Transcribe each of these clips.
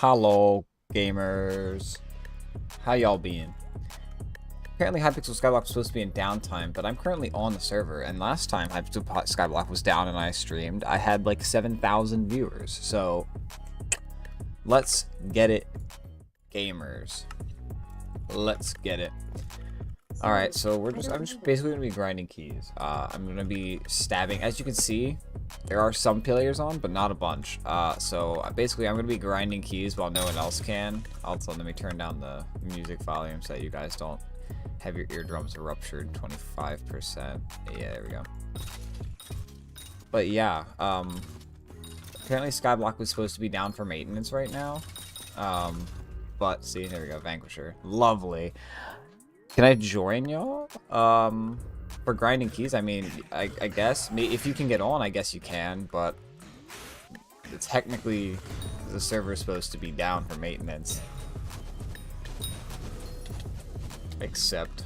Hello, gamers. How y'all being? Apparently Hypixel Skyblock was supposed to be in downtime, but I'm currently on the server, and last time Hypixel Skyblock was down and I streamed, I had like 7,000 viewers, so let's get it, gamers. Let's get it. Alright, so I'm just basically gonna be grinding keys. I'm gonna be stabbing. As you can see, there are some players on, but not a bunch. So basically I'm gonna be grinding keys while no one else can. Also, let me turn down the music volume so that you guys don't have your eardrums ruptured. 25%. Yeah, there we go. But yeah, apparently Skyblock was supposed to be down for maintenance right now. But see, there we go, Vanquisher. Lovely. Can I join y'all? For grinding keys, I mean, I guess. If you can get on, I guess you can, but it's technically the server is supposed to be down for maintenance. Except,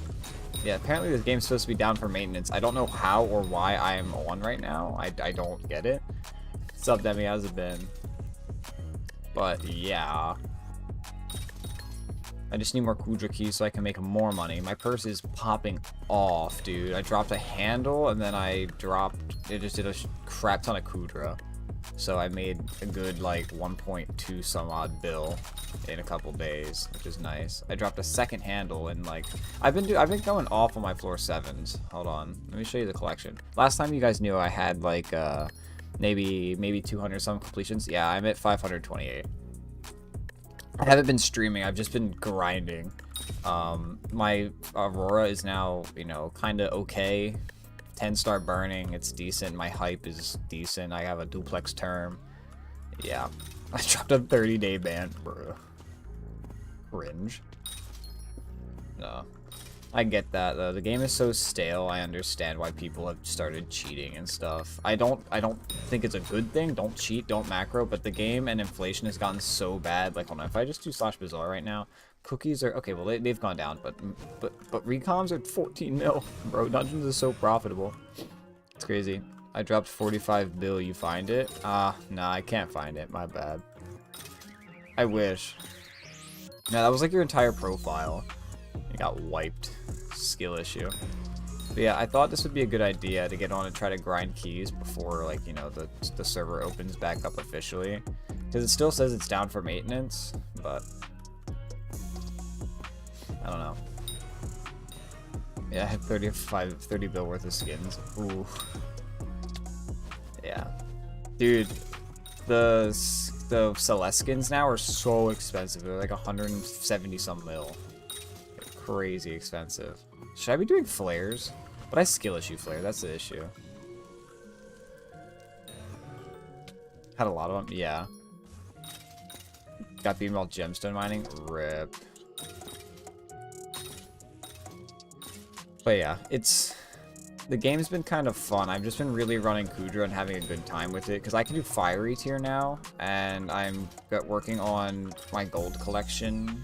yeah, apparently this game's supposed to be down for maintenance. I don't know how or why I am on right now. I don't get it. What's up, Demi? How's it been? But yeah. I just need more Kudra keys so I can make more money. My purse is popping off, dude. I dropped a handle and then I dropped, it just did a crap ton of Kudra. So I made a good like 1.2 some odd bill in a couple days, which is nice. I dropped a second handle and like, I've been going off on my floor 7s. Hold on, let me show you the collection. Last time you guys knew I had like maybe 200 some completions. Yeah, I'm at 528. I haven't been streaming, I've just been grinding. My Aurora is now, you know, kind of okay. 10-star burning, it's decent. My hype is decent. I have a duplex term. Yeah. I dropped a 30-day ban, bro. Cringe. No. I get that though. The game is so stale. I understand why people have started cheating and stuff. I don't think it's a good thing. Don't cheat, don't macro, but the game and inflation has gotten so bad. Like, hold on, if I just do /bizarre right now, cookies are okay, well they've gone down, but recoms are 14 mil. Bro, dungeons is so profitable. It's crazy. I dropped 45 bill, you find it? Nah, I can't find it. My bad. I wish. No, that was like your entire profile. You got wiped. Skill issue. But yeah, I thought this would be a good idea to get on and try to grind keys before, like, you know, the server opens back up officially. Because it still says it's down for maintenance, but I don't know. Yeah, I had 30 bill worth of skins. Ooh. Yeah. Dude, the Celeste skins now are so expensive. They're like 170 some mil. Crazy expensive. Should I be doing flares? But I skill issue flare, that's the issue. Had a lot of them, yeah. Got beaten while gemstone mining, rip. But yeah, the game's been kind of fun. I've just been really running Kudra and having a good time with it, because I can do fiery tier now, and I'm working on my gold collection.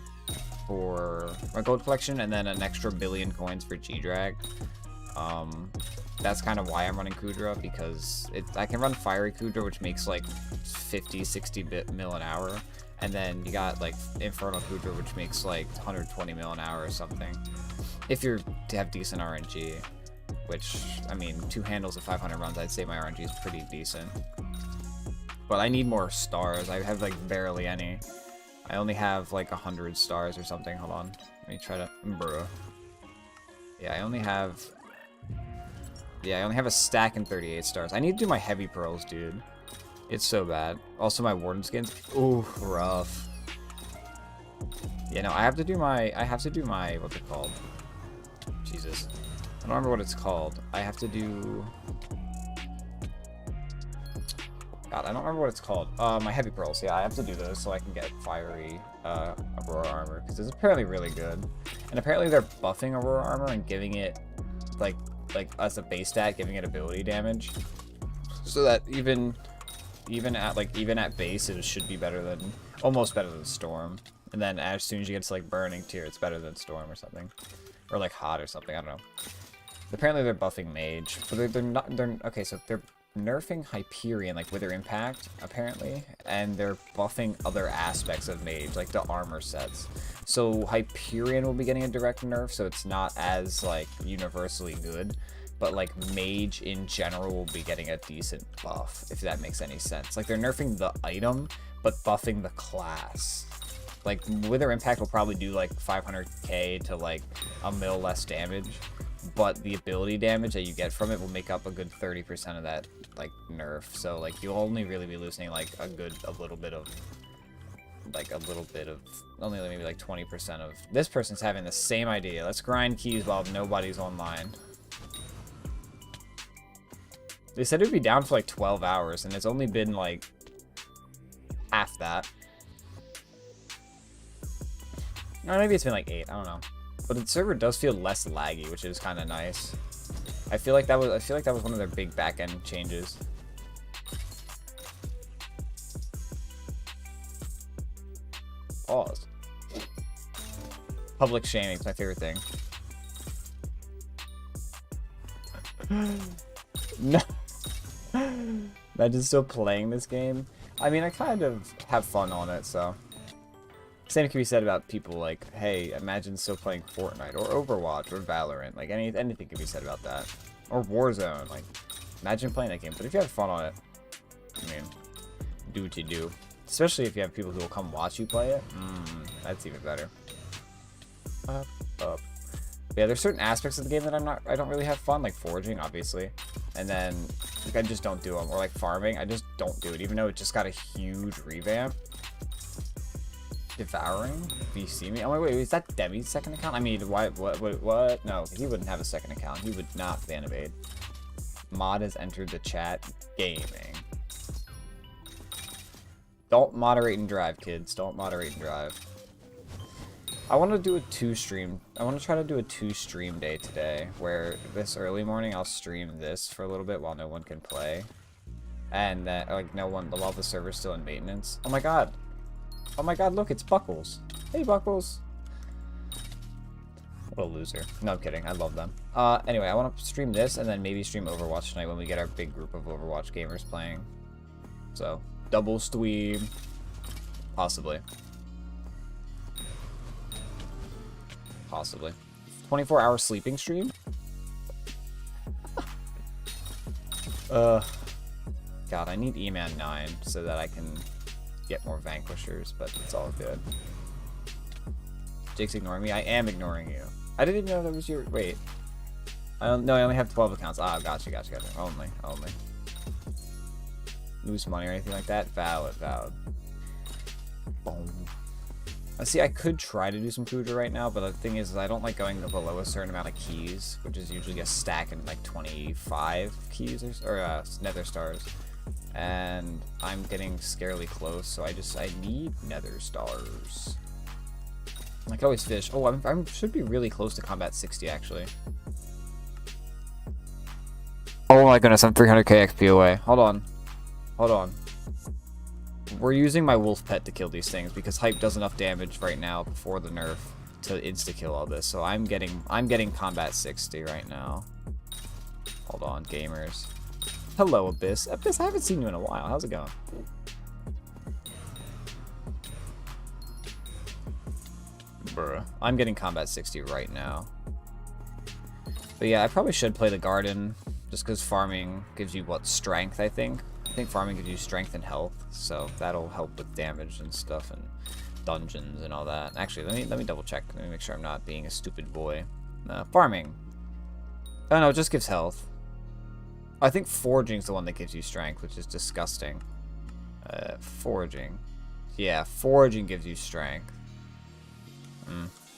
For my gold collection, and then an extra billion coins for G-Drag. That's kind of why I'm running Kudra, because I can run Fiery Kudra, which makes like 50-60 mil an hour, and then you got like Infernal Kudra, which makes like 120 mil an hour or something. If you're to have decent RNG, which, I mean, 2 handles of 500 runs, I'd say my RNG is pretty decent. But I need more stars. I have like barely any. I only have like 100 stars or something. Hold on. Let me try to... Bruh. Yeah, I only have a stack and 38 stars. I need to do my heavy pearls, dude. It's so bad. Also, my warden skins. Ooh, rough. Yeah, no, I have to do my... What's it called? Jesus. I don't remember what it's called. I have to do... God, I don't remember what it's called. My heavy pearls. Yeah, I have to do those so I can get fiery Aurora armor, because it's apparently really good. And apparently they're buffing Aurora armor and giving it like as a base stat, giving it ability damage, so that even at base it should be almost better than Storm. And then as soon as you get to like burning tier, it's better than Storm or something, or like hot or something. I don't know. Apparently they're buffing mage, but they're not. Okay, so they're nerfing Hyperion, like Wither Impact, apparently, and they're buffing other aspects of Mage, like the armor sets. So Hyperion will be getting a direct nerf, so it's not as, like, universally good, but, like, Mage in general will be getting a decent buff, if that makes any sense. Like, they're nerfing the item, but buffing the class. Like, Wither Impact will probably do, like, 500k to, like, a mil less damage, but the ability damage that you get from it will make up a good 30% of that, like, nerf. So, like, you'll only really be losing, like, a little bit of, only maybe, like, 20% of... This person's having the same idea. Let's grind keys while nobody's online. They said it would be down for, like, 12 hours, and it's only been, like, half that. Or maybe it's been, like, 8. I don't know. But the server does feel less laggy, which is kind of nice. I feel like that was one of their big back-end changes. Pause. Public shaming is my favorite thing. No. Imagine still playing this game. I mean, I kind of have fun on it, so. Same can be said about people like, hey, imagine still playing Fortnite or Overwatch or Valorant. Like, anything can be said about that. Or Warzone. Like, imagine playing that game. But if you had fun on it, I mean, do what you do. Especially if you have people who will come watch you play it. That's even better. Up. Yeah, there's certain aspects of the game that I don't really have fun, like foraging, obviously. And then, like, I just don't do them. Or, like, farming, I just don't do it, even though it just got a huge revamp. Devouring? Do you see me? Oh, wait, is that Demi's second account? I mean, what? No, he wouldn't have a second account. He would not fan evade. Mod has entered the chat. Gaming. Don't moderate and drive, kids. Don't moderate and drive. I want to do a I want to try to do a 2-stream day today, where this early morning I'll stream this for a little bit while no one can play. And then, like, while the server's still in maintenance. Oh my god! Oh my god, look, it's Buckles. Hey, Buckles. What a loser. No, I'm kidding. I love them. Anyway, I want to stream this and then maybe stream Overwatch tonight when we get our big group of Overwatch gamers playing. So, double stream. Possibly. Possibly. 24-hour sleeping stream? God, I need E-Man 9 so that I can get more Vanquishers, but it's all good. Jake's ignoring me. I am ignoring you. I didn't even know that was your... Wait. I only have 12 accounts. Ah, gotcha. Only. Lose money or anything like that? Valid. Boom. See, I could try to do some Kudra right now, but the thing is I don't like going below a certain amount of keys, which is usually a stack in like 25 keys or nether stars. And I'm getting scarily close, so I need nether stars. I can always fish. Oh, I should be really close to combat 60, actually. Oh my goodness, I'm 300k XP away. Hold on. We're using my wolf pet to kill these things because Hype does enough damage right now before the nerf to insta-kill all this. So I'm getting combat 60 right now. Hold on, gamers. Hello, Abyss. Abyss, I haven't seen you in a while. How's it going? Bruh. I'm getting combat 60 right now. But yeah, I probably should play the garden just because farming gives you, what, strength, I think? I think farming gives you strength and health, so that'll help with damage and stuff and dungeons and all that. Actually, let me double check. Let me make sure I'm not being a stupid boy. Farming. Oh no, it just gives health. I think foraging's the one that gives you strength, which is disgusting. Foraging. Yeah, foraging gives you strength.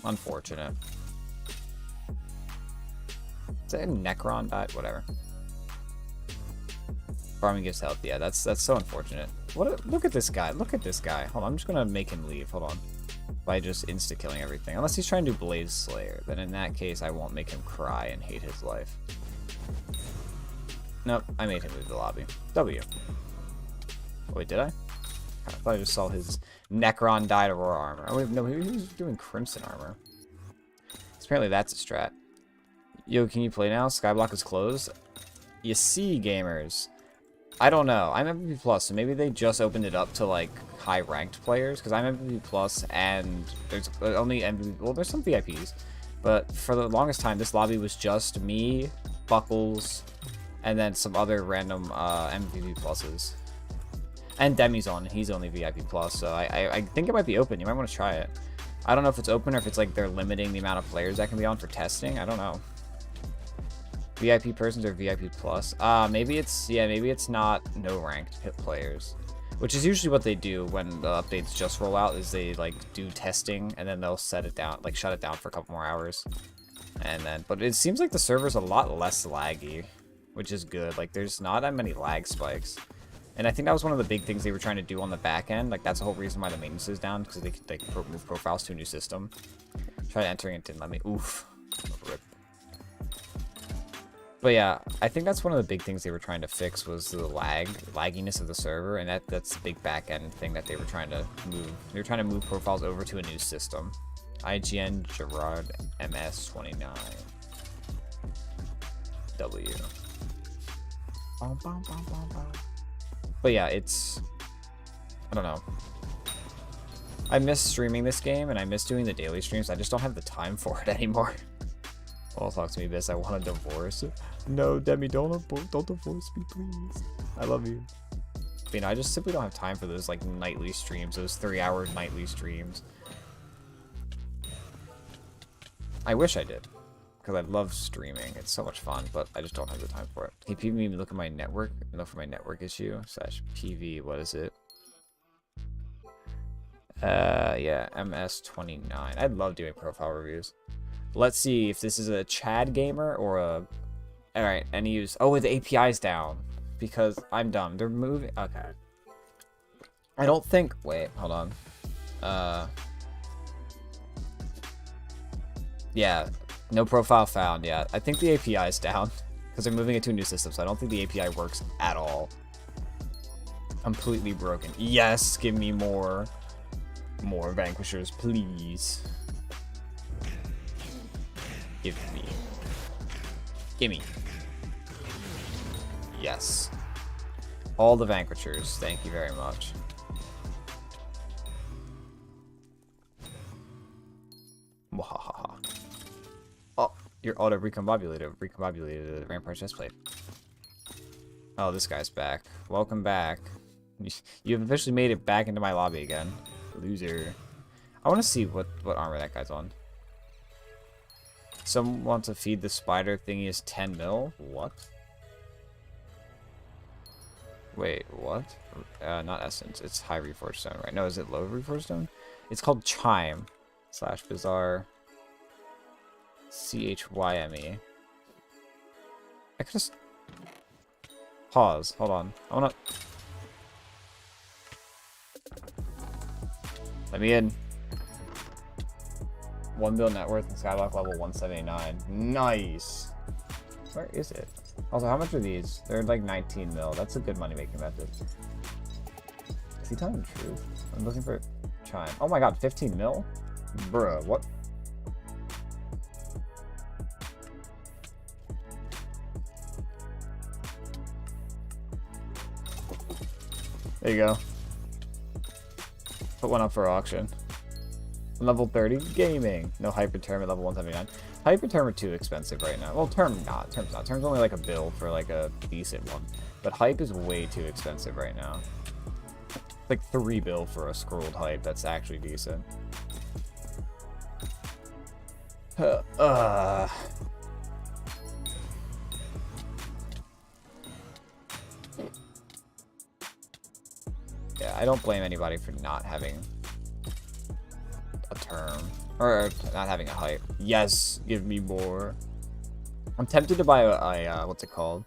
Unfortunate. Is that a Necron died? Whatever. Farming gives health. Yeah, that's so unfortunate. Look at this guy. Hold on, I'm just gonna make him leave. Hold on. By just insta-killing everything. Unless he's trying to do Blaze Slayer. Then in that case, I won't make him cry and hate his life. Nope, I made him leave the lobby. W. Oh, wait, did I? I thought I just saw his Necron dyed Aurora armor. Oh, wait, no, he was doing Crimson armor. Apparently that's a strat. Yo, can you play now? Skyblock is closed. You see, gamers. I don't know. I'm MVP plus, so maybe they just opened it up to like high ranked players because I'm MVP plus and there's only MVP. Well, there's some VIPs, but for the longest time, this lobby was just me, Buckles, and then some other random MVP pluses. And Demi's on. He's only VIP plus, so I think it might be open. You might want to try it. I don't know if it's open or if it's like they're limiting the amount of players that can be on for testing. I don't know. VIP persons or VIP plus. Maybe it's not no ranked hit players, which is usually what they do when the updates just roll out. Is they like do testing and then they'll set it down, like shut it down for a couple more hours, and then. But it seems like the server's a lot less laggy, which is good. Like there's not that many lag spikes, and I think that was one of the big things they were trying to do on the back end. Like that's the whole reason why the maintenance is down because they could like move profiles to a new system. Tried entering it, didn't let me. Oof. Rip. But yeah, I think that's one of the big things they were trying to fix was the lagginess of the server, and that's the big back-end thing that they were trying to move. They were trying to move profiles over to a new system. IGN Gerard MS29 W. But yeah, it's, I don't know. I miss streaming this game and I miss doing the daily streams. I just don't have the time for it anymore. Oh, talk to me, Biss. I want a divorce. No, Demi, don't divorce me, please. I love you. But, you know, I just simply don't have time for those, like, nightly streams. Those 3-hour nightly streams. I wish I did. Because I love streaming. It's so much fun, but I just don't have the time for it. Hey, people even look at my network. Look for my network issue. / PV. What is it? Yeah, MS29. I'd love doing profile reviews. Let's see if this is a Chad gamer or a... Alright, and use... Oh, the API's down. Because I'm dumb. They're moving... Okay. I don't think... Wait, hold on. Yeah, no profile found yet. I think the API's down. Because they're moving it to a new system, so I don't think the API works at all. Completely broken. Yes, give me more. More Vanquishers, please. Give me. Gimme. Yes. All the Vanquishers. Thank you very much. Wahaha. Oh, you're auto recombobulated. Recombobulated Rampart chestplate. Oh, this guy's back. Welcome back. You've officially made it back into my lobby again. Loser. I want to see what armor that guy's on. Someone wants to feed the spider thingy is 10 mil? What? Wait, what? Not essence. It's high reforged stone, right? No, is it low reforged stone? It's called Chime / bizarre CHYME. I could just pause. Hold on. I wanna. Let me in. 1 bill net worth and skyblock level 179. Nice. Where is it? Also, how much are these? They're like 19 mil. That's a good money making method. Is he telling the truth? I'm looking for Chime. Oh my god, 15 mil? Bruh, what? There you go. Put one up for auction. Level 30 gaming. No hyperterm at level 179. Hyperterm are too expensive right now. Well, term's not. Term's only like a bill for like a decent one. But hype is way too expensive right now. Like 3 bill for a scrolled hype that's actually decent. Yeah, I don't blame anybody for not having a term or not having a hype. Yes, give me more. I'm tempted to buy a what's it called?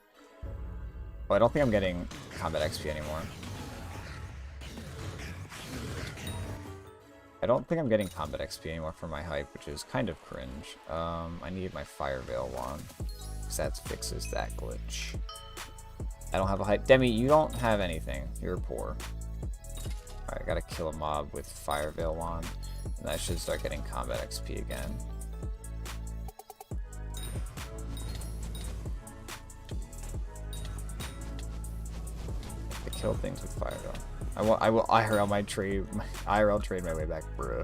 Oh, I don't think I'm getting combat XP anymore. I don't think I'm getting combat XP anymore for my hype, which is kind of cringe. I need my Fire Veil wand, because that fixes that glitch. I don't have a hype. Demi, you don't have anything. You're poor. Alright, I gotta kill a mob with Fire Veil wand, and I should start getting combat XP again. kill things with fire though. I will IRL trade my way back, bro.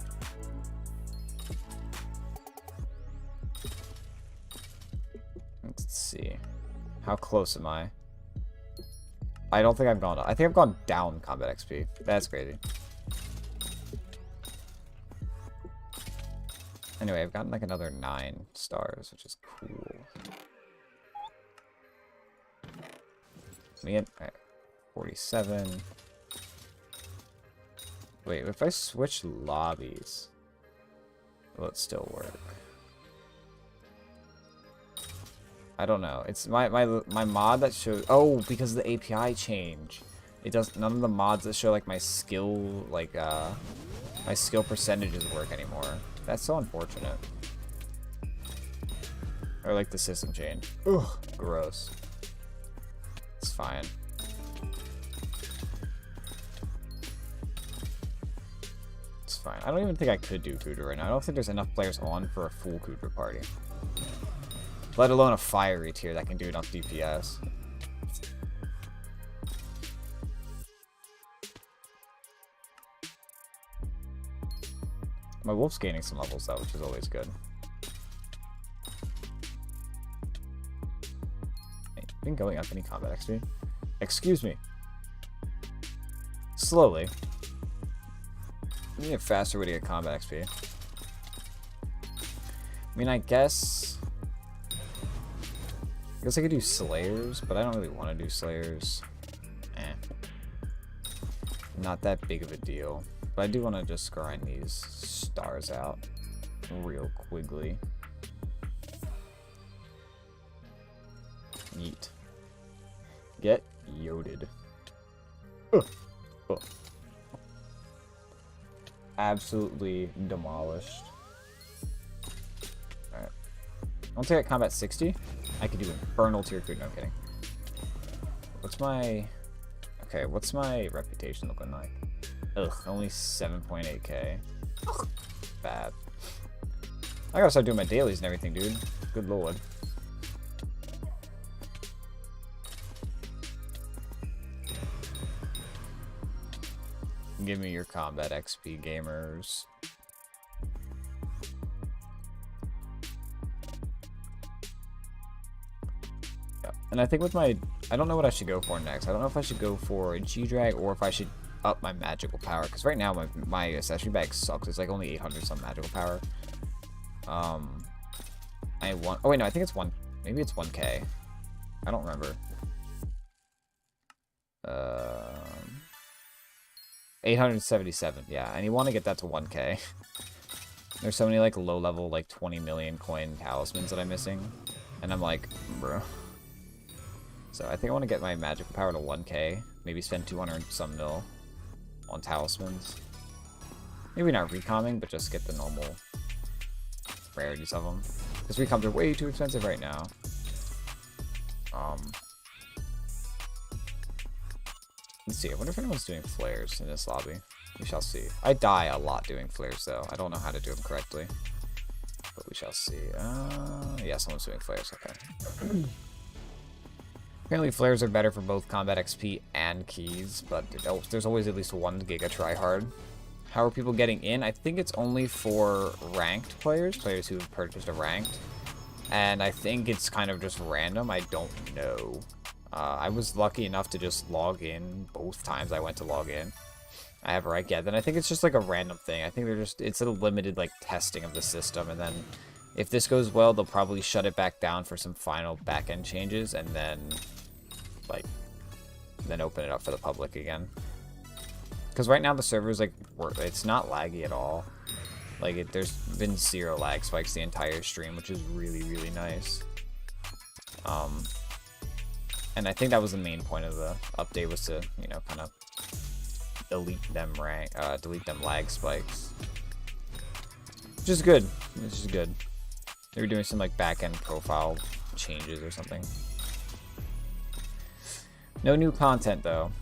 Let's see. How close am I? I don't think I've gone up. I think I've gone down combat XP. That's crazy. Anyway, I've gotten like another 9 stars, which is cool. Me at 47. Wait, if I switch lobbies, will it still work? I don't know. It's my mod that shows. Oh, because of the API change, it does. None of the mods that show like my skill, like my skill percentages work anymore. That's so unfortunate. Or like the system change. Ugh, gross. It's fine. It's fine. I don't even think I could do Kudra right now. I don't think there's enough players on for a full Kudra party. Let alone a fiery tier that can do enough DPS. My wolf's gaining some levels though, which is always good. Hey, been going up any combat XP? Excuse me. Slowly. I need a faster way to get combat XP. I mean, I guess I could do Slayers, but I don't really want to do Slayers. Not that big of a deal. But I do want to just grind these stars out real quickly. Yeet. Get yoded. Ugh. Ugh. Absolutely demolished. Alright. Once I get combat 60, I could do Infernal tier 3. No, I'm kidding. What's my... Okay, what's my reputation looking like? Ugh, only 7.8k. Bad. I gotta start doing my dailies and everything, dude. Good lord. Give me your combat XP, gamers. Yeah. And I think with my... I don't know what I should go for next. I don't know if I should go for a G-Drag or if I should up my magical power, because right now my accessory bag sucks. It's like only 800 some magical power. I want... Oh wait, no, I think it's 1... Maybe it's 1k. I don't remember. 877, yeah, and you want to get that to 1k. There's so many like low level like 20 million coin talismans that I'm missing, and I'm like, bro. So I think I want to get my magical power to 1k, maybe spend 200 some mil on talismans. Maybe not recomming, but just get the normal rarities of them, because recoms are way too expensive right now. Let's see. I wonder if anyone's doing flares in this lobby. We shall see. I die a lot doing flares, though. I don't know how to do them correctly, but we shall see. Yeah, someone's doing flares. Okay. Apparently, flares are better for both combat XP and keys, but there's always at least one giga tryhard. How are people getting in? I think it's only for ranked players, players who have purchased a ranked, and I think it's kind of just random. I don't know. I was lucky enough to just log in both times I went to log in. I have a rank, yeah. Then I think it's just like a random thing. I think it's a limited like testing of the system, and then if this goes well, they'll probably shut it back down for some final back-end changes, and then open it up for the public again. Because right now the server's like it's not laggy at all. Like there's been 0 lag spikes the entire stream, which is really, really nice. And I think that was the main point of the update, was to, you know, kind of delete them lag spikes. Which is good. Which is good. They were doing some like back-end profile changes or something. No new content though.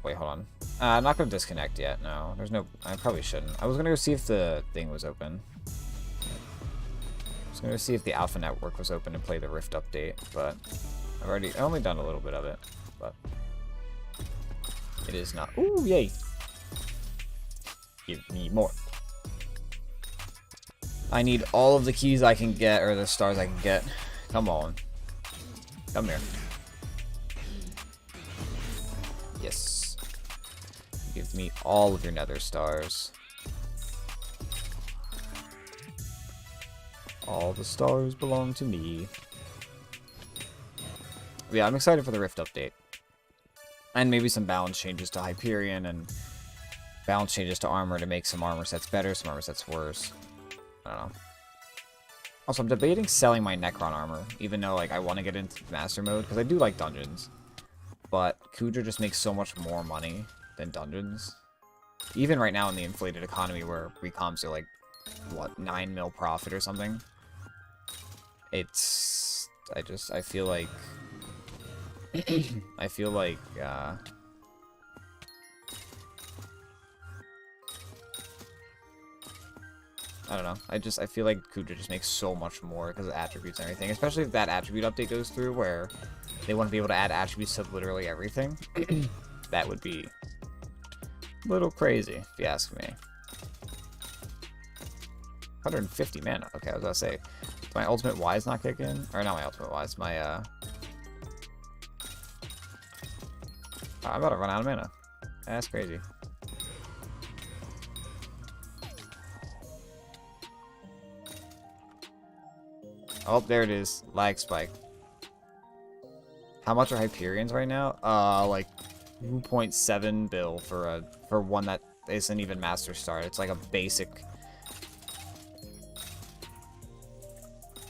Wait, hold on. I'm not gonna disconnect yet. No, there's no. I probably shouldn't. I was gonna go see if the thing was open. I was gonna go see if the Alpha Network was open and play the Rift update, but I've only done a little bit of it. But It is not. Ooh, yay. Give me more. I need all of the keys I can get, or the stars I can get. Come on. Come here. Yes. Give me all of your nether stars. All the stars belong to me. Yeah, I'm excited for the Rift update. And maybe some balance changes to Hyperion and balance changes to armor to make some armor sets better, some armor sets worse. I don't know. Also, I'm debating selling my Necron armor, even though like I want to get into Master Mode, because I do like dungeons. But Kudra just makes so much more money than dungeons. Even right now in the inflated economy where recoms are like, what, 9 mil profit or something? It's... I feel like... I feel like, I don't know. I feel like Kudra just makes so much more because of attributes and everything. Especially if that attribute update goes through where they want to be able to add attributes to literally everything. That would be a little crazy, if you ask me. 150 mana. Okay, I was gonna say, my ultimate Y is not kicking? Or not my ultimate Y, it's my, I'm about to run out of mana. That's crazy. Oh, there it is. Lag spike. How much are Hyperions right now? Like 2.7 bill for one that isn't even Master Start. It's like a basic.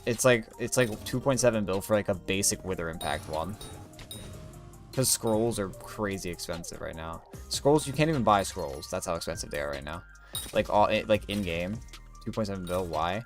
It's like 2.7 bill for like a basic Wither Impact one. Because scrolls are crazy expensive right now. Scrolls, you can't even buy scrolls. That's how expensive they are right now. Like in game, 2.7 bill. Why?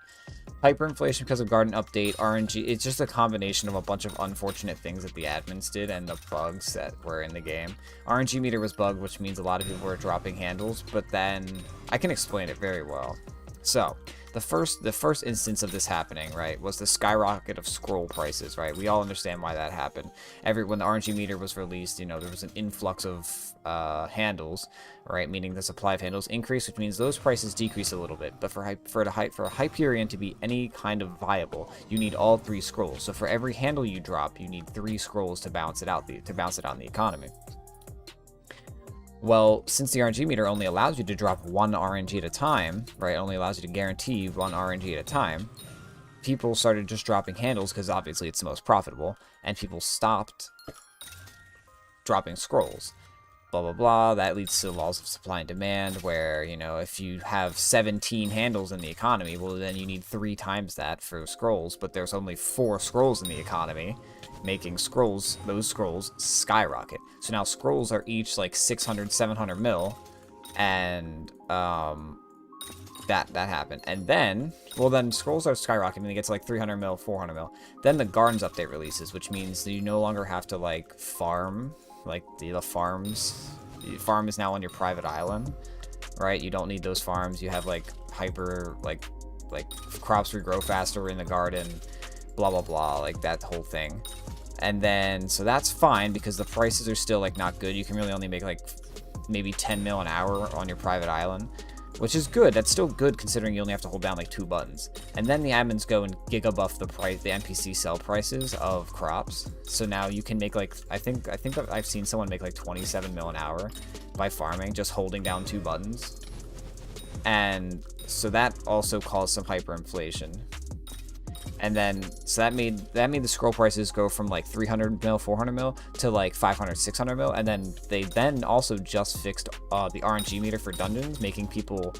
Hyperinflation because of Garden update, RNG. It's just a combination of a bunch of unfortunate things that the admins did and the bugs that were in the game. RNG meter was bugged, which means a lot of people were dropping handles. But then I can explain it very well. So the first instance of this happening, right, was the skyrocket of scroll prices, right? We all understand why that happened. When the RNG meter was released, you know, there was an influx of handles, right? Meaning the supply of handles increased, which means those prices decrease a little bit. But for a Hyperion to be any kind of viable, you need all 3 scrolls. So for every handle you drop, you need 3 scrolls to balance it out in the economy. Well, since the RNG meter only allows you to drop 1 RNG at a time, right, only allows you to guarantee 1 RNG at a time, people started just dropping handles because obviously it's the most profitable, and people stopped dropping scrolls. Blah, blah, blah. That leads to the laws of supply and demand where, you know, if you have 17 handles in the economy, well, then you need 3 times that for scrolls, but there's only 4 scrolls in the economy, making those scrolls skyrocket. So now scrolls are each like 600, 700 mil, and that happened. And then, well, then scrolls are skyrocketing, they get to like 300 mil, 400 mil. Then the Gardens update releases, which means that you no longer have to like farm, like the farms. The farm is now on your private island, right? You don't need those farms. You have like hyper, like crops regrow faster in the garden, blah, blah, blah, like that whole thing. And then, so that's fine because the prices are still like not good. You can really only make like maybe 10 mil an hour on your private island, which is good. That's still good considering you only have to hold down like 2 buttons. And then the admins go and giga buff the NPC sell prices of crops. So now you can make like, I think I've seen someone make like 27 mil an hour by farming, just holding down 2 buttons. And so that also caused some hyperinflation. And then, so that made the scroll prices go from like 300 mil, 400 mil to like 500, 600 mil. And then they also just fixed the RNG meter for dungeons, making people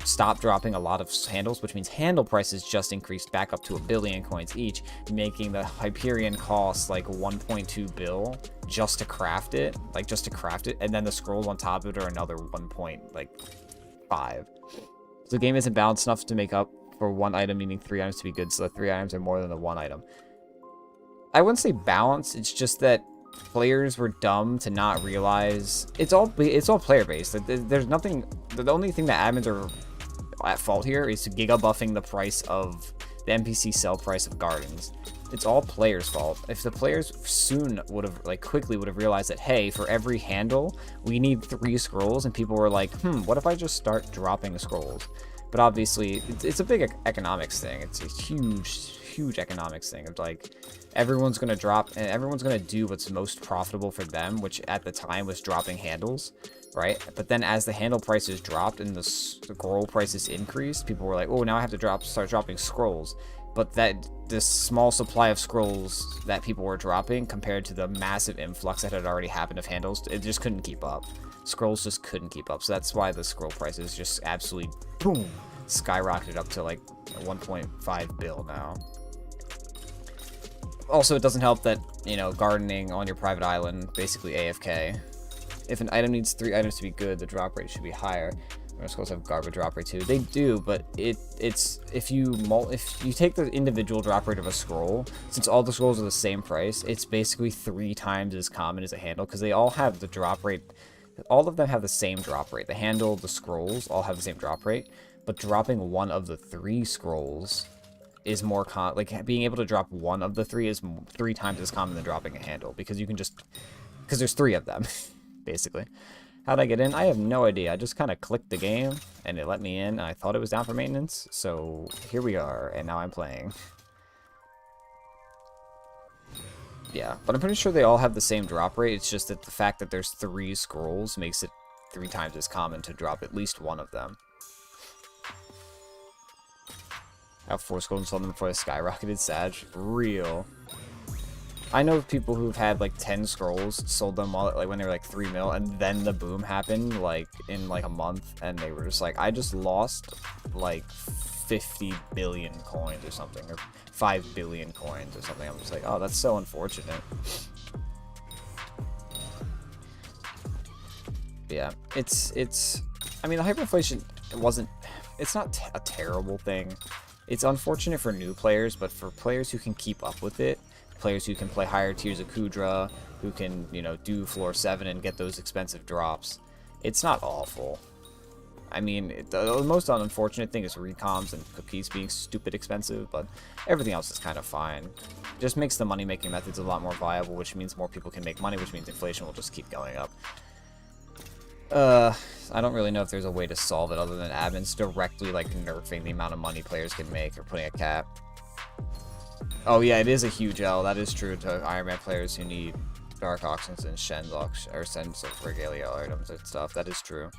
stop dropping a lot of handles, which means handle prices just increased back up to 1 billion coins each, making the Hyperion cost like 1.2 bill just to craft it, and then the scrolls on top of it are another 1.5. So the game isn't balanced enough to make up for 1 item needing 3 items to be good, so the 3 items are more than the 1 item. I wouldn't say balance, it's just that players were dumb to not realize it's all player based. There's nothing. The only thing that admins are at fault here is to giga buffing the price of the NPC sell price of Gardens. It's all players' fault. If the players soon would have, like, quickly would have realized that, hey, for every handle, we need 3 scrolls, and people were like, what if I just start dropping scrolls? But obviously, it's a big economics thing. It's a huge economics thing of, like, everyone's going to drop, and everyone's going to do what's most profitable for them, which at the time was dropping handles, right? But then as the handle prices dropped and the scroll prices increased, people were like, oh, now I have to start dropping scrolls. But this small supply of scrolls that people were dropping compared to the massive influx that had already happened of handles, it just couldn't keep up. Scrolls just couldn't keep up. So that's why the scroll prices just absolutely, boom, skyrocketed up to like 1.5 bill now. Also, it doesn't help that, you know, gardening on your private island, basically AFK. If an item needs 3 items to be good, the drop rate should be higher. Most scrolls have garbage drop rate too. They do, but it's if you take the individual drop rate of a scroll, since all the scrolls are the same price, it's basically 3 times as common as a handle, because they all have the drop rate. All of them have the same drop rate. The handle, the scrolls all have the same drop rate, but dropping one of the 3 scrolls is more like being able to drop one of the 3 is 3 times as common than dropping a handle, because you can just because there's 3 of them basically. How'd I get in? I have no idea. I just kind of clicked the game, and it let me in, and I thought it was down for maintenance, so here we are, and now I'm playing. Yeah, but I'm pretty sure they all have the same drop rate. It's just that the fact that there's 3 scrolls makes it 3 times as common to drop at least one of them. I have 4 scrolls and sold them before I skyrocketed. Sag. Real. I know people who've had like 10 scrolls, sold them all like when they were like 3 mil, and then the boom happened like in like a month, and they were just like, I just lost like 50 billion coins or something, or 5 billion coins or something. I'm just like, oh, that's so unfortunate. Yeah, it's I mean, the hyperinflation it's not a terrible thing. It's unfortunate for new players, but for players who can keep up with it, players who can play higher tiers of Kudra, who can, you know, do floor 7 and get those expensive drops, it's not awful. I mean, the most unfortunate thing is recoms and cookies being stupid expensive, but everything else is kind of fine. It just makes the money-making methods a lot more viable, which means more people can make money, which means inflation will just keep going up. I don't really know if there's a way to solve it other than admins directly, like, nerfing the amount of money players can make or putting a cap. Oh yeah, it is a huge L. That is true to Iron Man players who need Dark Auctions and Shen's auction, or Sense of Regalia items and stuff. That is true.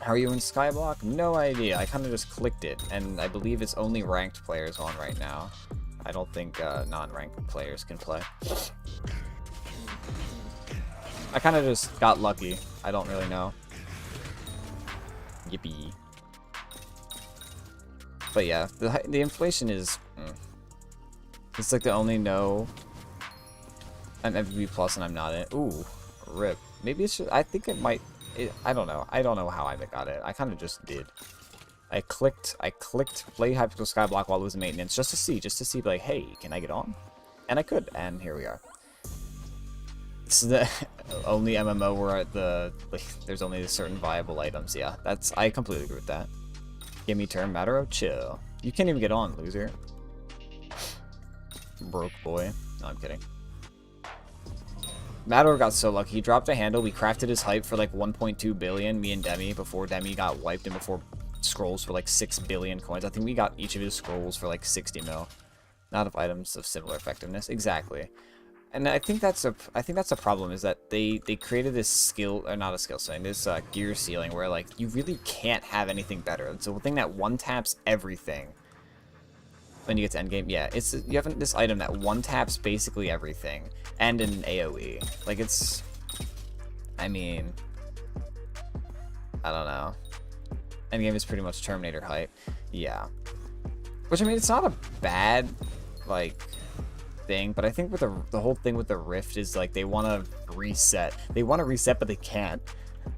How are you in Skyblock? No idea. I kind of just clicked it, and I believe it's only ranked players on right now. I don't think non-ranked players can play. I kind of just got lucky. I don't really know. Yippee. But yeah, the inflation is... It's like the only no... I'm MVP plus and I'm not in. Ooh, rip. Maybe it's just... I think it might... I don't know. I don't know how I got it. I kind of just did. I clicked play hypixel skyblock while it was in maintenance just to see like, hey, can I get on? And I could, and here we are. This is the only MMO where there's only certain viable items. Yeah, I completely agree with that. Give me turn, matter of chill. You can't even get on, loser. Broke boy. No, I'm kidding. Matador got so lucky. He dropped a handle. We crafted his hype for like 1.2 billion, me and Demi, before Demi got wiped and before scrolls for like 6 billion coins. I think we got each of his scrolls for like 60 mil. Not of items of similar effectiveness. Exactly. And I think that's a problem, is that they created this skill, or not a skill ceiling, this gear ceiling where like you really can't have anything better. It's a thing that one taps everything. When you get to endgame, yeah, you have this item that one taps basically everything, and an AoE. Like, it's, I mean, I don't know. Endgame is pretty much Terminator hype, yeah. Which, I mean, it's not a bad, like, thing, but I think with the whole thing with the Rift is like they want to reset. They want to reset, but they can't.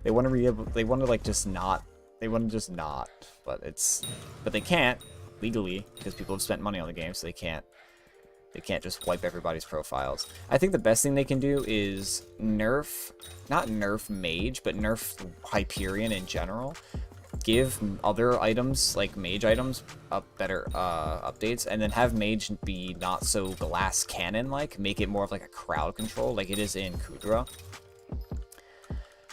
They want to like just not. They want to just not, but they can't. Legally, because people have spent money on the game, so they can't just wipe everybody's profiles. I think the best thing they can do is not nerf Mage, but nerf Hyperion in general. give other items, like mage items, better updates, and then have mage be not so glass cannon-like, make it more of like a crowd control, like it is in Kudra.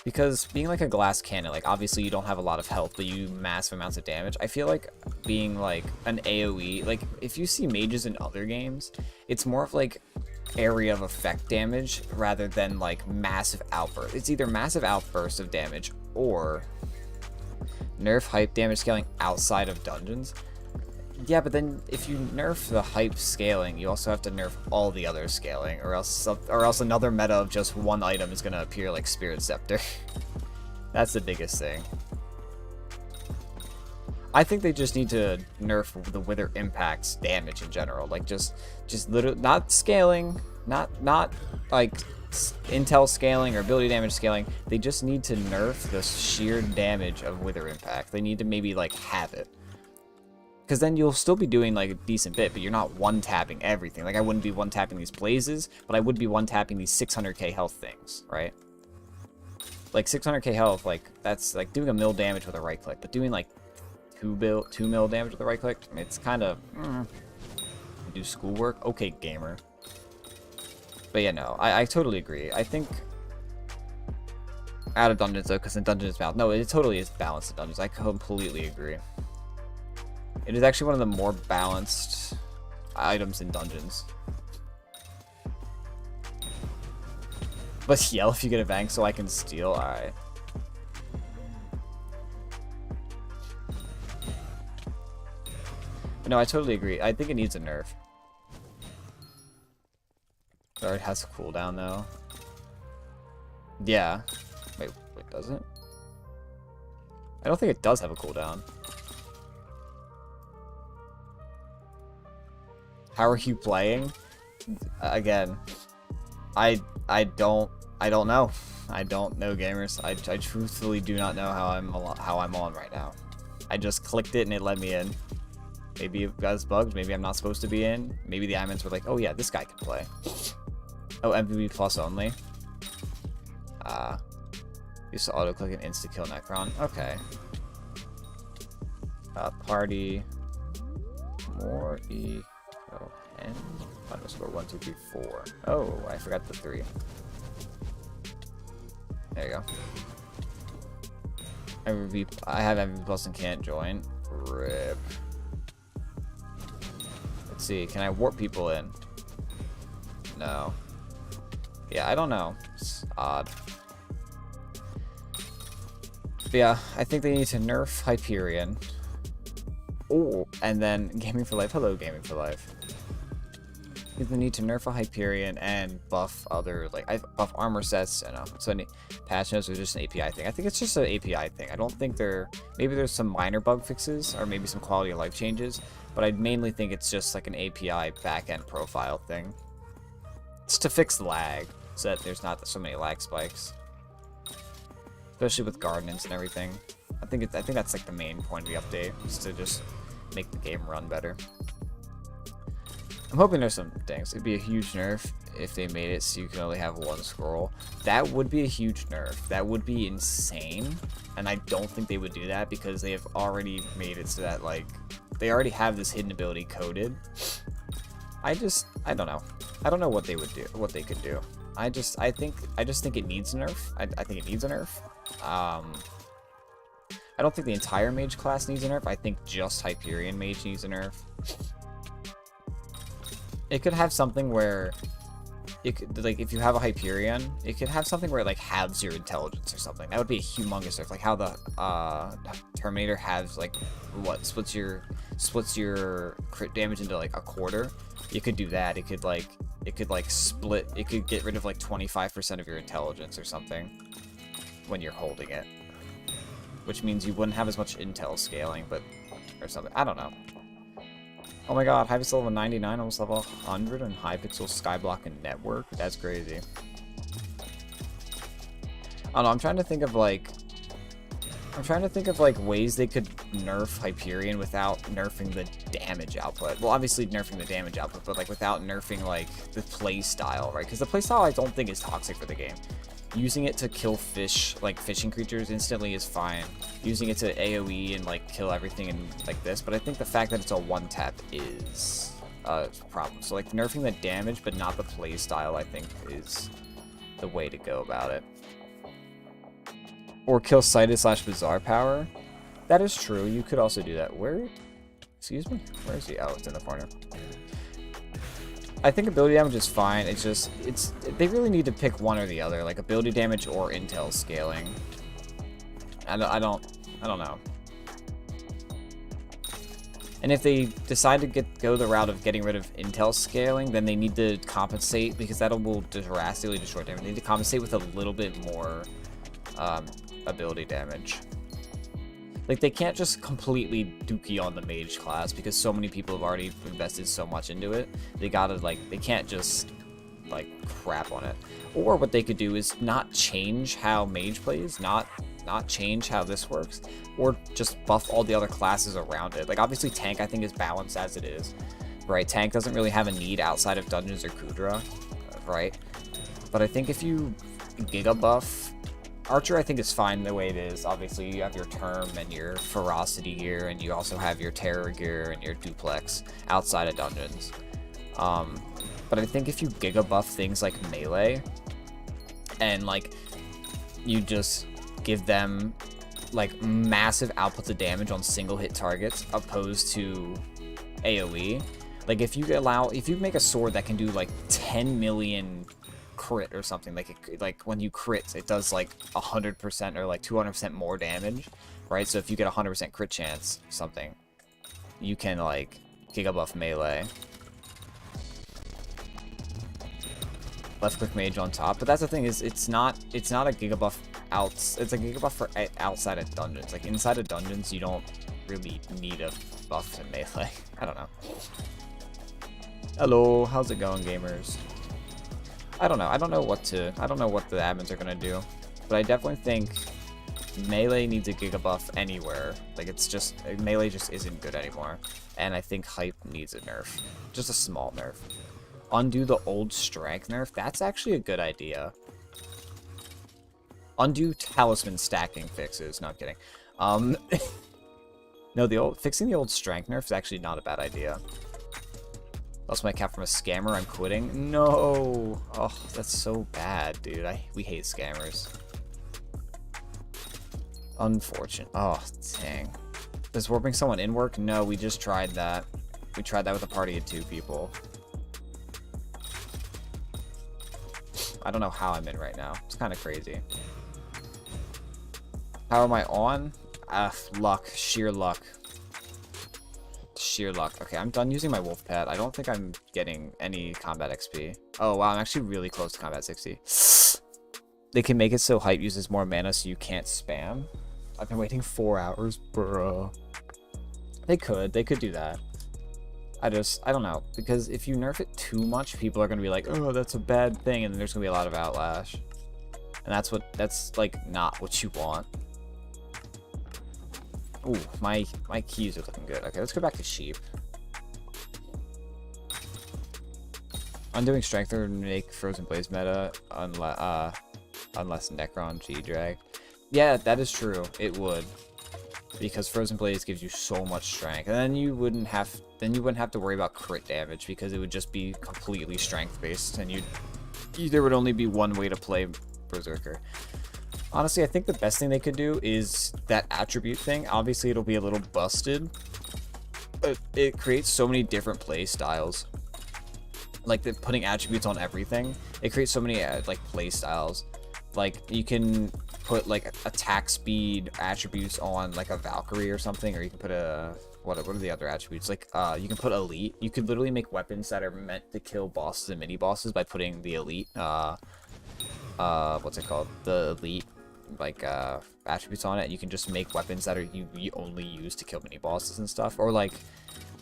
Because being like a glass cannon, like obviously you don't have a lot of health, but you do massive amounts of damage. I feel like being like an AoE, like if you see mages in other games, it's more of like area of effect damage rather than like massive outburst. It's either massive outburst of damage or nerf hype damage scaling outside of dungeons. Yeah, but then if you nerf the hype scaling, you also have to nerf all the other scaling, or else another meta of just one item is gonna appear like Spirit Scepter. That's the biggest thing. I think they just need to nerf the Wither Impact's damage in general, like just literally not scaling, not like intel scaling or ability damage scaling. They just need to nerf the sheer damage of Wither Impact. They need to maybe like have it. Because then you'll still be doing like a decent bit, but you're not one-tapping everything. Like I wouldn't be one-tapping these blazes, but I would be one-tapping these 600k health things, right? Like 600k health, like that's like doing a mil damage with a right click, but doing like 2 mil damage with a right click, it's kind of do schoolwork. Okay, gamer. But yeah, no, I totally agree. I think out of dungeons though, because in dungeons it's balanced. No, it totally is balanced in dungeons. I completely agree. It is actually one of the more balanced items in dungeons. But yell if you get a bank so I can steal. Alright. But no, I totally agree. I think it needs a nerf. It already has a cooldown though. Yeah. Wait, does it? I don't think it does have a cooldown. How are you playing? Again, I don't know. I don't know, gamers. I truthfully do not know how I'm on right now. I just clicked it and it let me in. Maybe it got bugged. Maybe I'm not supposed to be in. Maybe the admins were like, oh yeah, this guy can play. Oh, MVP plus only. Used to auto click and insta kill Necron. Okay. Party more e. Oh, and underscore 1 2 3 4. Oh, I forgot the 3. There you go. I have MVP plus and can't join. Rip. Let's see. Can I warp people in? No. Yeah, I don't know. It's odd. But yeah, I think they need to nerf Hyperion. Oh, and then Gaming for Life. Hello, Gaming for Life. They need to nerf a Hyperion and buff other, like, buff armor sets. I don't know. So any patch notes or just an API thing. I think it's just an API thing. I don't think maybe there's some minor bug fixes or maybe some quality of life changes, but I mainly think it's just like an API backend profile thing. It's to fix lag so that there's not so many lag spikes, especially with gardeners and everything. I think that's like the main point of the update, is to just make the game run better. I'm hoping there's some things. It'd be a huge nerf if they made it so you can only have one scroll. That would be a huge nerf. That would be insane. And I don't think they would do that because they have already made it so that, like, they already have this hidden ability coded. I don't know. I don't know what they would do, what they could do. I just think it needs a nerf. I think it needs a nerf. I don't think the entire mage class needs a nerf. I think just Hyperion mage needs a nerf. It could have something where it could, like, if you have a Hyperion, it could have something where it like halves your intelligence or something. That would be a humongous nerf, like how the Terminator has, like, what splits your crit damage into like a quarter. You could do that. It could split. It could get rid of like 25% of your intelligence or something when you're holding it, which means you wouldn't have as much intel scaling, but or something. I don't know. Oh my god, hypixel level 99, almost level 100 on hypixel, skyblock, and network. That's crazy. I don't know, I'm trying to think of like ways they could nerf Hyperion without nerfing the damage output. Well, obviously nerfing the damage output, but like without nerfing like the play style, right? Because the play style I don't think is toxic for the game. using it to kill fish, like fishing creatures instantly is fine. Using it to AoE and like kill everything and like this, but I think the fact that it's a one tap is a problem. So like nerfing the damage but not the play style, I think is the way to go about it. Or kill sighted / bizarre power. That is true. You could also do that. Where? Excuse me? Where is he? Oh, it's in the corner. I think ability damage is fine. It's just, they really need to pick one or the other, like ability damage or intel scaling. I don't know. And if they decide to go the route of getting rid of intel scaling, then they need to compensate, because that will drastically destroy damage. They need to compensate with a little bit more ability damage. Like, they can't just completely dookie on the mage class, because so many people have already invested so much into it. They gotta, like, they can't just, like, crap on it. Or what they could do is not change how mage plays, not change how this works, or just buff all the other classes around it. Like, obviously tank, I think, is balanced as it is, right? Tank doesn't really have a need outside of dungeons or Kudra, right? But I think if you giga buff Archer, I think is fine the way it is. Obviously, you have your Term and your Ferocity gear, and you also have your Terror gear and your Duplex outside of dungeons. But I think if you giga buff things like melee, and like you just give them like massive outputs of damage on single hit targets opposed to AoE, like if you make a sword that can do like 10 million crit or something, like when you crit it does like 100% or like 200% more damage, right? So if you get 100% crit chance something, you can like giga buff melee, left click mage on top. But that's the thing, is it's not a giga buff it's a giga buff for outside of dungeons. Like inside of dungeons you don't really need a buff in melee. I don't know. Hello, how's it going, gamers? I don't know. I don't know what the admins are gonna do, but I definitely think melee needs a giga buff anywhere. Like it's just, melee just isn't good anymore, and I think hype needs a nerf, just a small nerf. Undo the old strength nerf. That's actually a good idea. Undo talisman stacking fixes. No, I'm kidding. No, fixing the old strength nerf is actually not a bad idea. Lost my account from a scammer. I'm quitting. No. Oh, that's so bad, dude. We hate scammers. Unfortunate. Oh, dang. Does warping someone in work? No, we just tried that. We tried that with a party of 2 people. I don't know how I'm in right now. It's kind of crazy. How am I on? Luck. Sheer luck. Sheer luck. Okay, I'm done using my wolf pet. I don't think I'm getting any combat XP. Oh, wow, I'm actually really close to combat 60. They can make it so hype uses more mana so you can't spam. I've been waiting 4 hours, bro. They could do that. I don't know, because if you nerf it too much, people are going to be like, oh, that's a bad thing, and then there's going to be a lot of outlash. And that's like not what you want. Ooh, my keys are looking good. Okay, let's go back to sheep. Undoing strength or make Frozen Blaze meta unless Necron G-Drag. Yeah, that is true. It would. Because Frozen Blaze gives you so much strength. And then you wouldn't have to worry about crit damage, because it would just be completely strength based, and there would only be one way to play Berserker. Honestly, I think the best thing they could do is that attribute thing. Obviously, it'll be a little busted, but it creates so many different play styles. Like putting attributes on everything, it creates so many like play styles. Like you can put like attack speed attributes on like a Valkyrie or something, or you can put a what are the other attributes? Like you can put elite. You could literally make weapons that are meant to kill bosses and mini bosses by putting the elite what's it called? The elite like attributes on it. You can just make weapons that are you only use to kill mini bosses and stuff, or like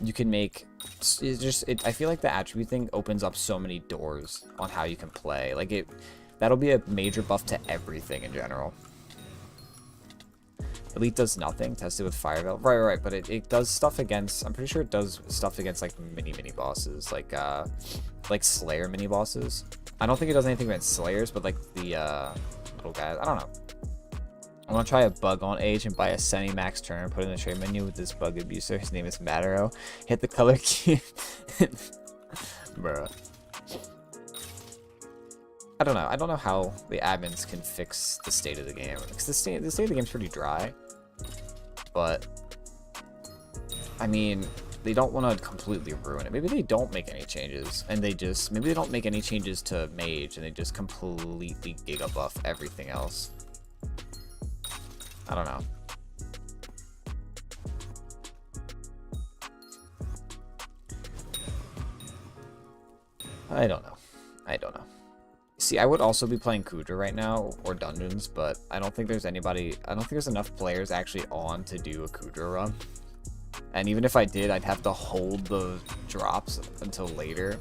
you can make I feel like the attribute thing opens up so many doors on how you can play. Like that'll be a major buff to everything in general. Elite does nothing. Tested with Fire Veil. Right, but it does stuff against, I'm pretty sure it does stuff against like mini bosses, like Slayer mini bosses. I don't think it does anything against Slayers, but like the little guys. I don't know. I want to try a bug on Age and buy a semi-max turn, put it in the trade menu with this bug abuser. His name is Mataro. Hit the color key. Bruh. I don't know. I don't know how the admins can fix the state of the game. Because the state of the game's pretty dry. But, I mean, they don't want to completely ruin it. Maybe they don't make any changes. And maybe they don't make any changes to Mage and they just completely giga buff everything else. I don't know. I don't know. I don't know. See, I would also be playing Kudra right now, or Dungeons, but I don't think there's anybody, I don't think there's enough players actually on to do a Kudra run. And even if I did, I'd have to hold the drops until later.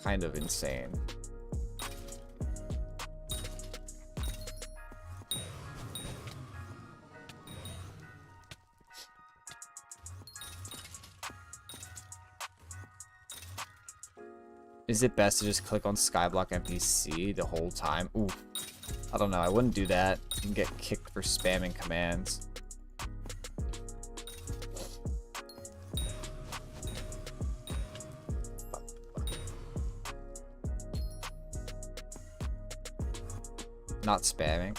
Kind of insane. Is it best to just click on skyblock NPC the whole time? Ooh, I don't know. I wouldn't do that. You can get kicked for spamming commands. Not spamming.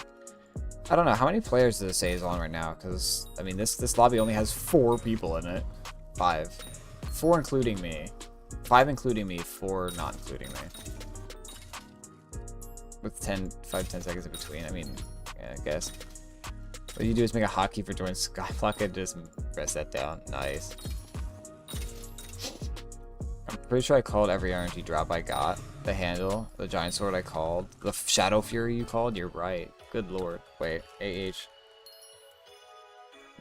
I don't know. How many players does it say is on right now? Because, I mean, this lobby only has 4 people in it. 5. 4 including me. 5 including me, 4 not including me. With 10 seconds in between. I mean, yeah, I guess. What you do is make a hotkey for joining skyblock and just press that down. Nice. I'm pretty sure I called every RNG drop I got. The handle, the giant sword I called, the shadow fury you called. You're right. Good lord. Wait, AH.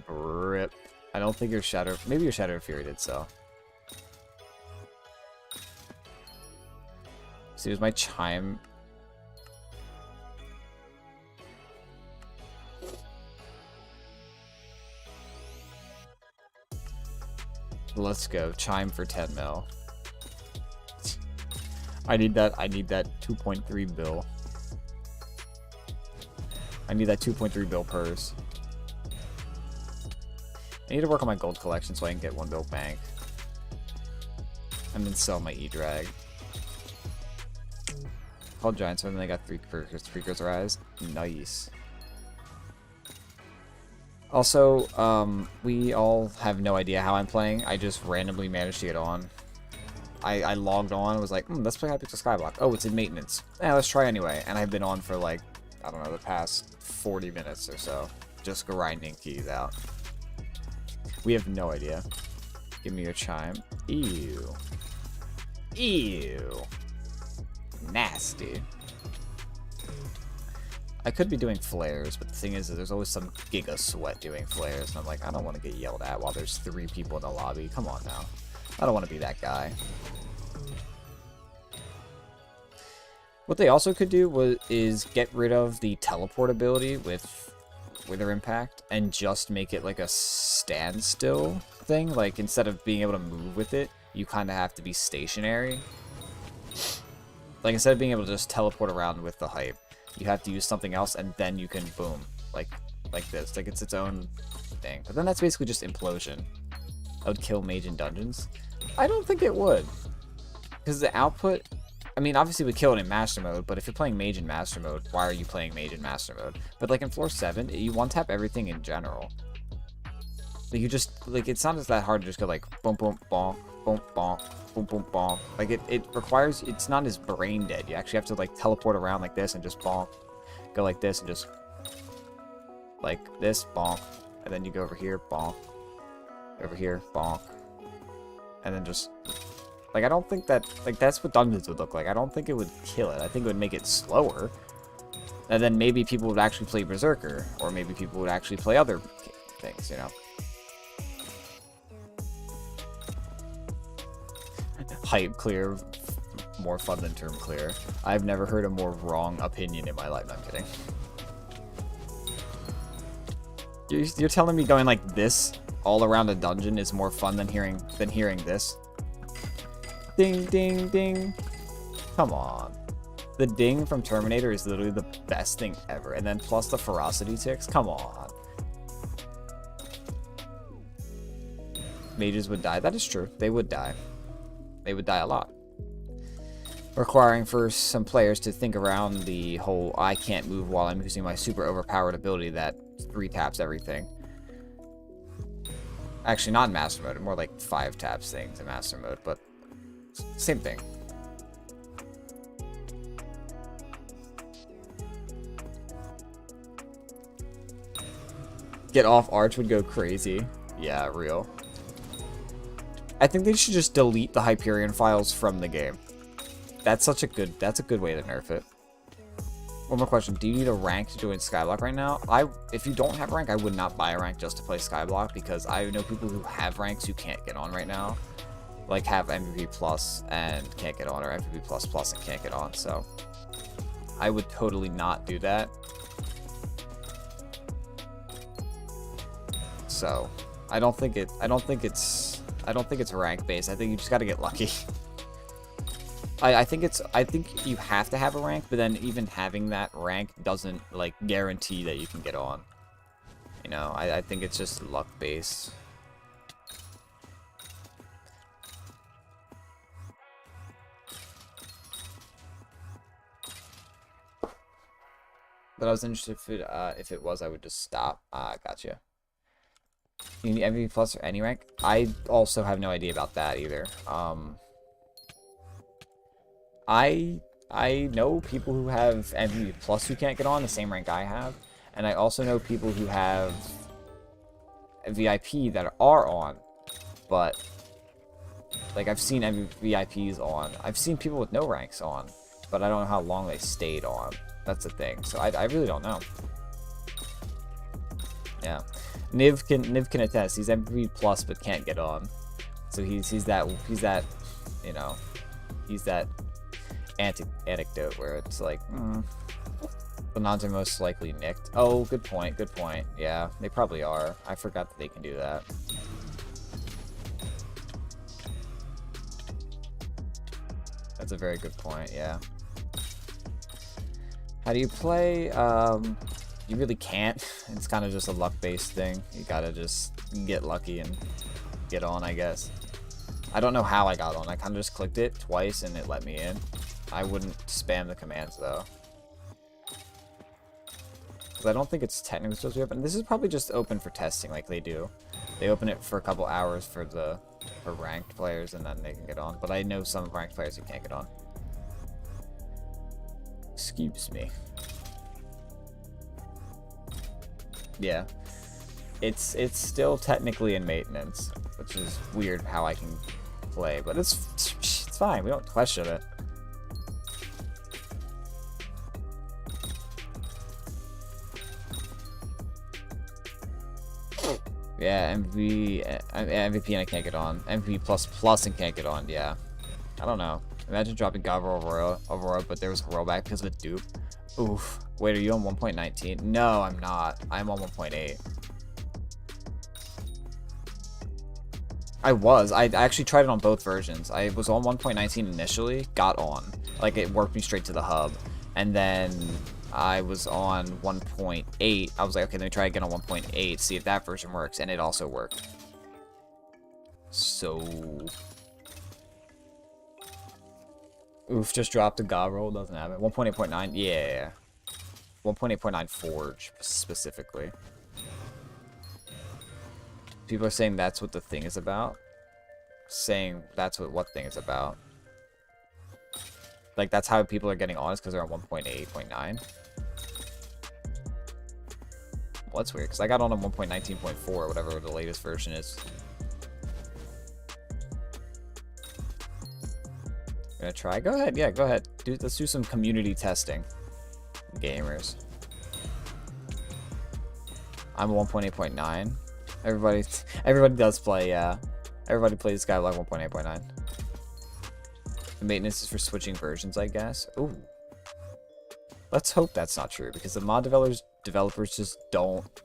Rip. I don't think your shadow. Maybe your shadow fury did so. See, it was my chime. Let's go. Chime for 10 mil. I need that 2.3 bill. I need that 2.3 bill purse. I need to work on my gold collection so I can get 1 bill bank. And then sell my E-drag. Called giant sword and they got 3 Freaker's Rise. Nice. Also, we all have no idea how I'm playing. I just randomly managed to get on. I logged on and was like, let's play hypixel skyblock. Oh, it's in maintenance. Yeah, let's try anyway. And I've been on for like, I don't know, the past 40 minutes or so. Just grinding keys out. We have no idea. Give me your chime. Ew. Ew. Nasty. I could be doing flares, but the thing is that there's always some giga sweat doing flares, and I'm like, I don't want to get yelled at while there's 3 people in the lobby. Come on now. I don't want to be that guy. What they also could do is get rid of the teleport ability with Wither Impact and just make it like a standstill thing. Like, instead of being able to move with it, you kind of have to be stationary. Like, instead of being able to just teleport around with the hype, you have to use something else, and then you can boom, like this. Like, it's its own thing. But then that's basically just implosion. I would kill Mage in dungeons. I don't think it would. Because the output, I mean, obviously we kill it in Master Mode, but if you're playing Mage in Master Mode, why are you playing Mage in Master Mode? But like in floor 7, you one-tap everything in general. Like, you just, like, it's not that hard to just go like, boom, boom, bonk, boom, bonk, boom, boom, bonk. Like, it requires, it's not as brain dead. You actually have to, like, teleport around like this and just bonk. Go like this and just, like this, bonk. And then you go over here, bonk. Over here, bonk. And then just, like, I don't think that, like, that's what dungeons would look like. I don't think it would kill it. I think it would make it slower. And then maybe people would actually play Berserker. Or maybe people would actually play other things, you know? Hype clear, more fun than term clear. I've never heard a more wrong opinion in my life. No, I'm kidding. You're telling me going like this all around a dungeon is more fun than hearing this? Ding, ding, ding. Come on. The ding from Terminator is literally the best thing ever. And then plus the ferocity ticks. Come on. Mages would die. That is true. They would die. They would die a lot. Requiring for some players to think around the whole I can't move while I'm using my super overpowered ability that 3 taps everything. Actually, not in Master Mode. More like 5 taps things in Master Mode, but same thing. Get off Arch would go crazy. Yeah, real. I think they should just delete the Hyperion files from the game. That's a good way to nerf it. One more question. Do you need a rank to join Skyblock right now? If you don't have a rank, I would not buy a rank just to play Skyblock, because I know people who have ranks who can't get on right now. Like have MVP plus and can't get on, or MVP plus plus and can't get on, so I would totally not do that. So I don't think it's rank based. I think you just gotta get lucky. I think you have to have a rank, but then even having that rank doesn't like guarantee that you can get on. You know, I think it's just luck based. But I was interested if it was, I would just stop. Gotcha. You need MVP plus or any rank? I also have no idea about that either. I know people who have MVP plus who can't get on the same rank I have, and I also know people who have VIP that are on, but like I've seen VIPs on. I've seen people with no ranks on, but I don't know how long they stayed on. That's the thing. So I really don't know. Yeah, Niv can attest. He's MVP plus but can't get on. So he's that you know, he's that anecdote where it's like the nods are most likely nicked. Oh, good point. Good point. Yeah, they probably are. I forgot that they can do that. That's a very good point. Yeah. How do you play? You really can't. It's kind of just a luck-based thing. You gotta just get lucky and get on, I guess. I don't know how I got on. I kind of just clicked it twice and it let me in. I wouldn't spam the commands though, because I don't think it's technically supposed to be open. This is probably just open for testing, like they do. They open it for a couple hours for ranked players, and then they can get on. But I know some ranked players who can't get on. Excuse me. Yeah, it's still technically in maintenance, which is weird how I can play, but it's fine. We don't question it. Yeah, MVP and I can't get on. MVP plus and can't get on. Yeah, I don't know. Imagine dropping Gabra Aurora, but there was a rollback because of a dupe. Oof. Wait, are you on 1.19? No, I'm not. I'm on 1.8. I actually tried it on both versions. I was on 1.19 initially, got on. Like, it worked me straight to the hub. And then I was on 1.8. I was like, okay, let me try again on 1.8, see if that version works. And it also worked. So... Oof, just dropped a god roll, doesn't have it. 1.8.9, yeah. 1.8.9 Forge, specifically. People are saying that's what the thing is about. Saying that's what thing is about. Like, that's how people are getting on, is because they're on 1.8.9. Well, that's weird, because I got on 1.19.4, whatever the latest version is. Gonna try? Go ahead, yeah, go ahead. Let's do some community testing. Gamers. I'm 1.8.9. Everybody does play, yeah. Everybody plays Skyblock 1.8.9. The maintenance is for switching versions, I guess. Ooh. Let's hope that's not true, because the mod developers just don't...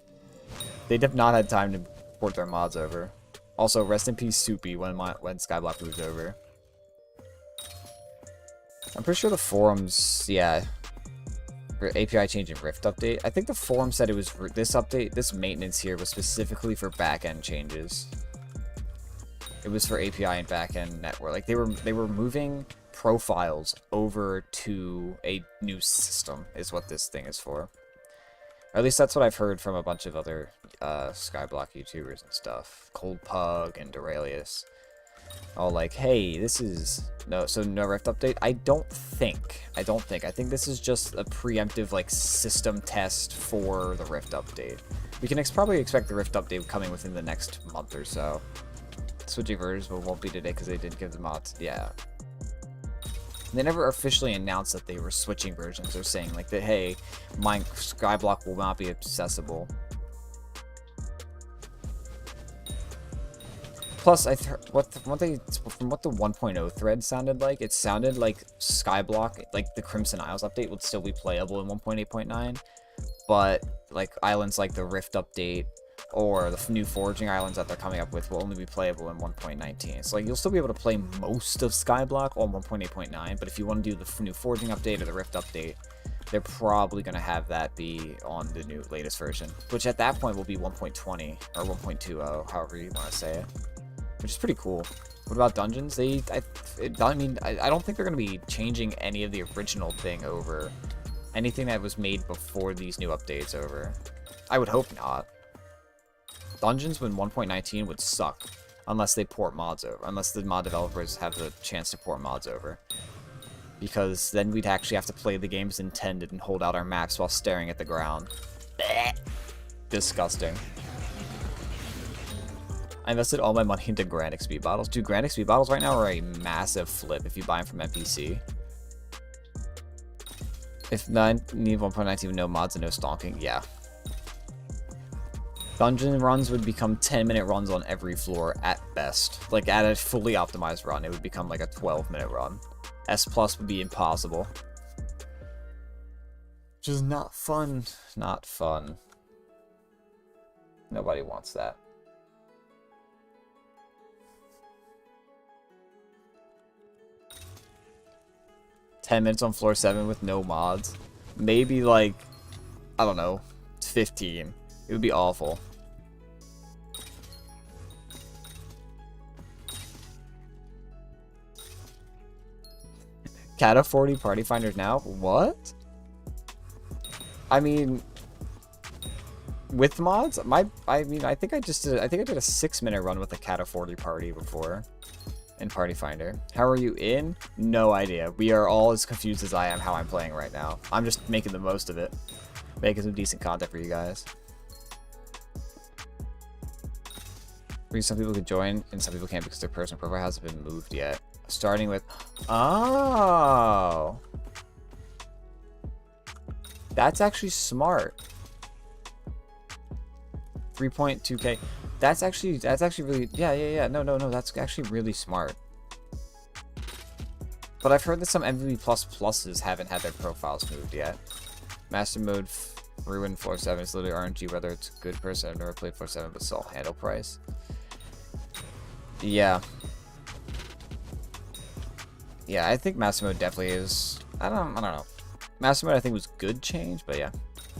They have not had time to port their mods over. Also, rest in peace Soupy when Skyblock moves over. I'm pretty sure the forums, yeah, for API change and Rift update. I think the forum said it was this update, this maintenance here was specifically for backend changes. It was for API and backend network. Like they were moving profiles over to a new system is what this thing is for. Or at least that's what I've heard from a bunch of other skyblock YouTubers and stuff. Cold Pug and Duralius. All like, hey, this is no Rift update. I think this is just a preemptive like system test for the Rift update. We can probably expect the Rift update coming within the next month or so. Switching versions won't be today because they didn't give the mods. Yeah. They never officially announced that they were switching versions or saying like that, hey, my skyblock will not be accessible. Plus, from what the 1.0 thread sounded like, it sounded like skyblock, like the Crimson Isles update, would still be playable in 1.8.9, but like islands like the Rift update or the new foraging islands that they're coming up with will only be playable in 1.19. So like you'll still be able to play most of skyblock on 1.8.9, but if you want to do the new foraging update or the Rift update, they're probably going to have that be on the new latest version, which at that point will be 1.20 or 1.20, however you want to say it. Which is pretty cool. What about dungeons? I don't think they're going to be changing any of the original thing over. Anything that was made before these new updates over. I would hope not. Dungeons when 1.19 would suck. Unless they port mods over. Unless the mod developers have the chance to port mods over. Because then we'd actually have to play the game as intended and hold out our maps while staring at the ground. Disgusting. I invested all my money into Grand XP bottles. Dude, Grand XP bottles right now are a massive flip if you buy them from NPC. If not, need 1.19 with no mods and no stonking, yeah. Dungeon runs would become 10-minute runs on every floor at best. Like at a fully optimized run, it would become like a 12-minute run. S+ would be impossible. Which is not fun. Not fun. Nobody wants that. $10 minutes on floor 7 with no mods. Maybe like, I don't know, 15. It would be awful. Cata 40 party finders now? What? I mean, with mods, I think I did a 6-minute run with a Cata 40 party before. In Party Finder. How are you in? No idea. We are all as confused as I am how I'm playing right now. I'm just making the most of it. Making some decent content for you guys. Some people could join and some people can't because their personal profile hasn't been moved yet. Starting with... Oh! That's actually smart. 3.2k. That's actually really, yeah. No, that's actually really smart. But I've heard that some MVP++ haven't had their profiles moved yet. Master mode ruin floor 7 is literally RNG, whether it's a good person. I've never played floor 7, but still handle price. Yeah. Yeah, I think Master mode definitely is. I don't know. Master mode I think was good change, but yeah.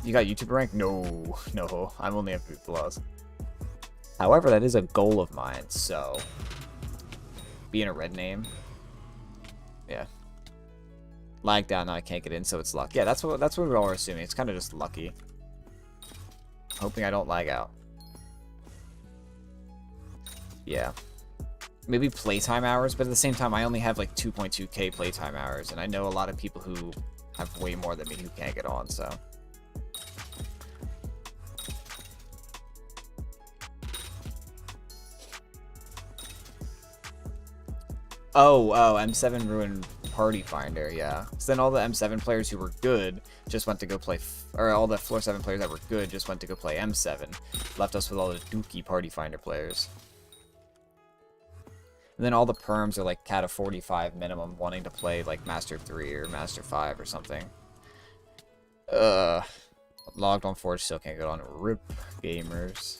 You got YouTuber rank? No, I'm only MVP+. However, that is a goal of mine, so being a red name, yeah. Lagged out, now I can't get in, so it's luck. Yeah, that's what we all are assuming. It's kind of just lucky. Hoping I don't lag out. Yeah. Maybe playtime hours, but at the same time, I only have like 2.2k playtime hours, and I know a lot of people who have way more than me who can't get on, so. Oh, M7 ruined Party Finder, yeah. So then all the M7 players who were good just went to go play, or all the floor 7 players that were good just went to go play M7. Left us with all the dookie Party Finder players. And then all the perms are like Cata 45 minimum, wanting to play like Master 3 or Master 5 or something. Logged on Forge, still can't get on. RIP gamers.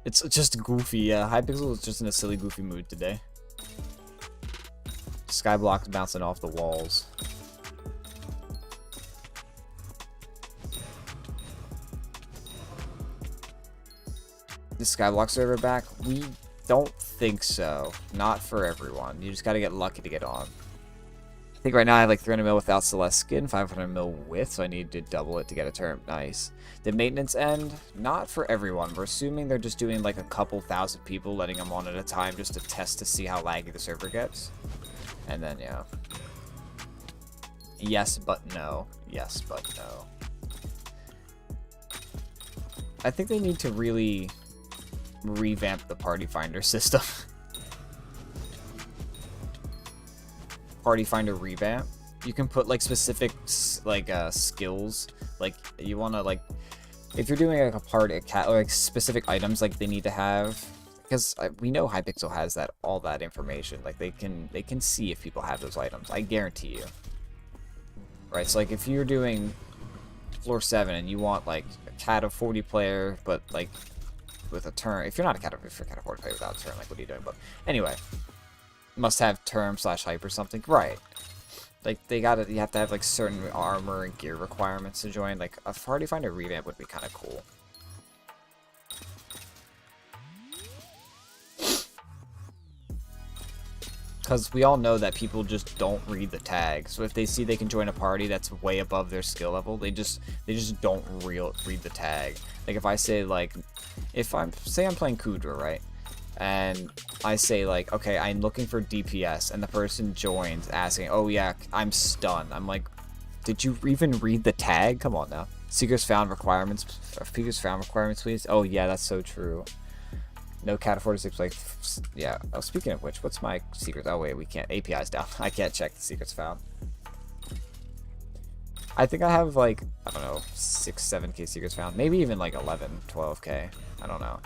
It's just goofy, yeah. Hypixel is just in a silly, goofy mood today. Skyblock's bouncing off the walls. The Skyblock server back? We don't think so. Not for everyone. You just gotta get lucky to get on. I think right now I have like 300 mil without Celeste skin, 500 mil with, so I need to double it to get a term. Nice. Did maintenance end? Not for everyone. We're assuming they're just doing like a couple thousand people, letting them on at a time just to test to see how laggy the server gets. And then, yeah. Yes, but no. Yes, but no. I think they need to really revamp the party finder system. Party finder revamp. You can put like specific like skills, like you want to like if you're doing like a party or like specific items like they need to have, because we know Hypixel has that all that information, like they can see if people have those items. I guarantee you. Right, so like if you're doing floor 7 and you want like a cat of 40 player but like with a turn, if you're not a cat of 40 player without a turn, like what are you doing? But anyway, must have term / hype or something, right? Like you have to have like certain armor and gear requirements to join. Like a party finder revamp would be kind of cool. Because we all know that people just don't read the tag. So if they see they can join a party that's way above their skill level, they just don't read the tag. Like if I say like, say I'm playing Kudra, right? And I say like, okay, I'm looking for DPS, and the person joins asking, oh yeah, I'm stunned. I'm like, did you even read the tag? Come on now. Seekers found requirements. Seekers found requirements, please. Oh yeah, that's so true. No cat of 46, like, yeah. Oh, speaking of which, what's my secrets? Oh wait, we can't. API's down. I can't check the secrets found. I think I have like, I don't know, 6-7k secrets found. Maybe even like 11-12k. I don't know.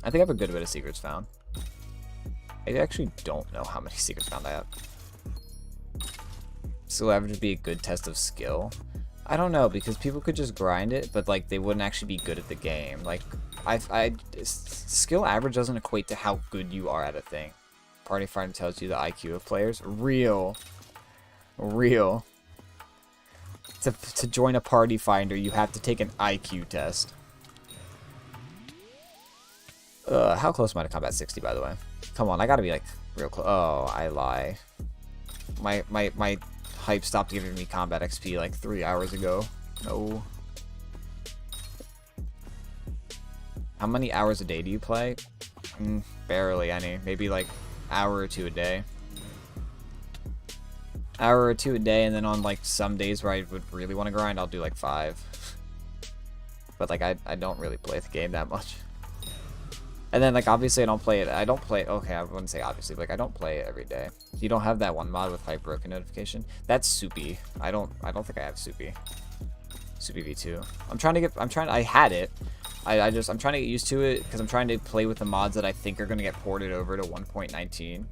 I think I have a good bit of secrets found. I actually don't know how many secrets found I have. Skill average would be a good test of skill. I don't know, because people could just grind it, but like they wouldn't actually be good at the game. Like, skill average doesn't equate to how good you are at a thing. Party finder tells you the IQ of players. Real. To join a party finder, you have to take an IQ test. How close am I to combat 60, by the way? Come on, I gotta be like real close. Oh, I lie. My hype stopped giving me combat XP like 3 hours ago. No. How many hours a day do you play? Barely any. Maybe like hour or two a day. Hour or two a day, and then on like some days where I would really want to grind, I'll do like 5. But like I don't really play the game that much. And then like obviously I don't play it. Okay, I wouldn't say obviously, but like I don't play it every day. You don't have that one mod with hype broken notification. That's Soupy. I don't think I have Soupy. Soupy V2. I had it. I'm trying to get used to it because I'm trying to play with the mods that I think are going to get ported over to 1.19.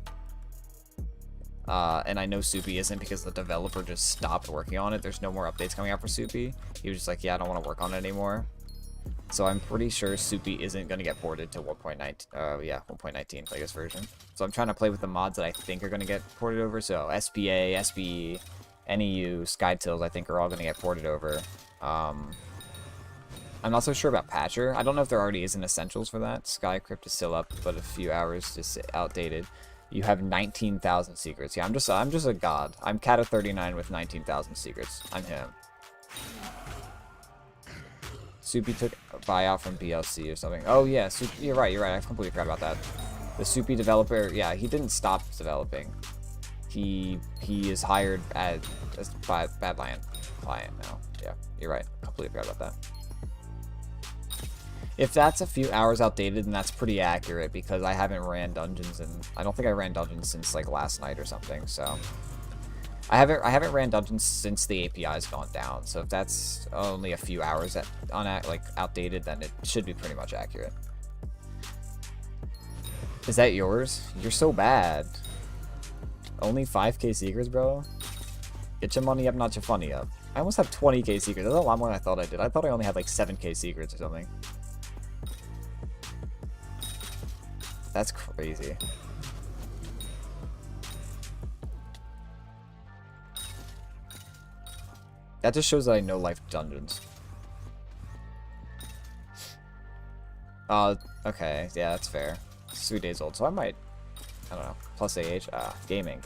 And I know Soupy isn't because the developer just stopped working on it. There's no more updates coming out for Soupy. He was just like, yeah, I don't want to work on it anymore. So I'm pretty sure Soupy isn't going to get ported to 1.19, latest version. So I'm trying to play with the mods that I think are going to get ported over. So SPA, SBE, NEU, SkyTills, I think are all going to get ported over. I'm not so sure about Patcher. I don't know if there already is an Essentials for that. Skycrypt is still up, but a few hours just outdated. You have 19,000 secrets. Yeah, I'm just a god. I'm Cat of 39 with 19,000 secrets. I'm him. Soupy took a buyout from BLC or something. Oh yeah, you're right. I completely forgot about that. The Soupy developer, yeah, he didn't stop developing. He is hired as Badland client now. Yeah, you're right. Completely forgot about that. If that's a few hours outdated, then that's pretty accurate because I haven't ran dungeons, and I don't think I ran dungeons since like last night or something. So I haven't ran dungeons since the API's gone down. So if that's only a few hours outdated, then it should be pretty much accurate. Is that yours? You're so bad. Only 5k secrets, bro. Get your money up, not your funny up. I almost have 20k secrets. That's a lot more than I thought I did. I thought I only had like 7k secrets or something. That's crazy. That just shows that I know life dungeons. Okay, yeah, that's fair. It's 3 days old, so I might, I don't know, plus AH, gaming.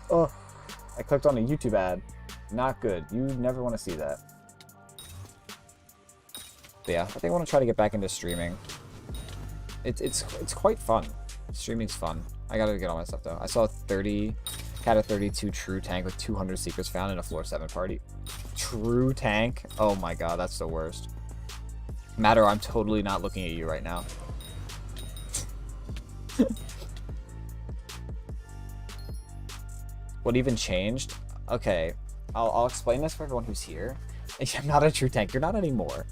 Oh, I clicked on a YouTube ad. Not good. You never want to see that. But yeah, I think I want to try to get back into streaming. It's quite fun. Streaming's fun. I gotta get all my stuff though. I saw 30 Cat of 32 true tank with 200 secrets found in a floor 7 party. True tank? Oh my god, that's the worst. Matter, I'm totally not looking at you right now. What even changed? Okay, I'll explain this for everyone who's here. I'm not a true tank. You're not anymore.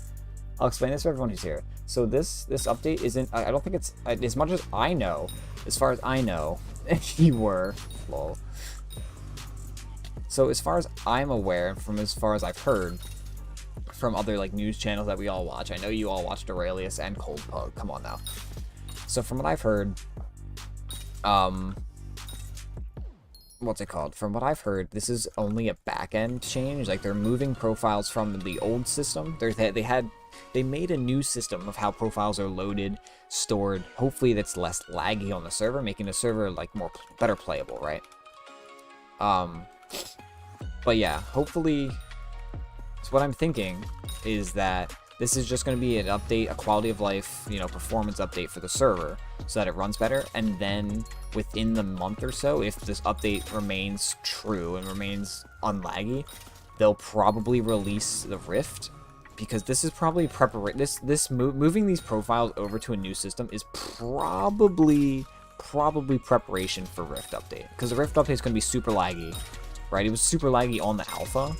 I'll explain this for everyone who's here. So this update isn't. I don't think it's as much as I know. As far as I know, you were. Lol. So as far as I'm aware, from as far as I've heard, from other like news channels that we all watch. I know you all watched Aurelius and Cold Pug. Come on now. So from what I've heard, what's it called? From what I've heard, this is only a back-end change. Like they're moving profiles from the old system. They made a new system of how profiles are loaded, stored. Hopefully that's less laggy on the server, making the server like better playable, right? But yeah, hopefully. So what I'm thinking is that this is just going to be an update, a quality of life, performance update for the server so that it runs better. And then within the month or so, if this update remains true and remains unlaggy, they'll probably release the Rift, because this is probably moving these profiles over to a new system is probably preparation for Rift update, because the Rift update is going to be super laggy. Right, it was super laggy on the alpha.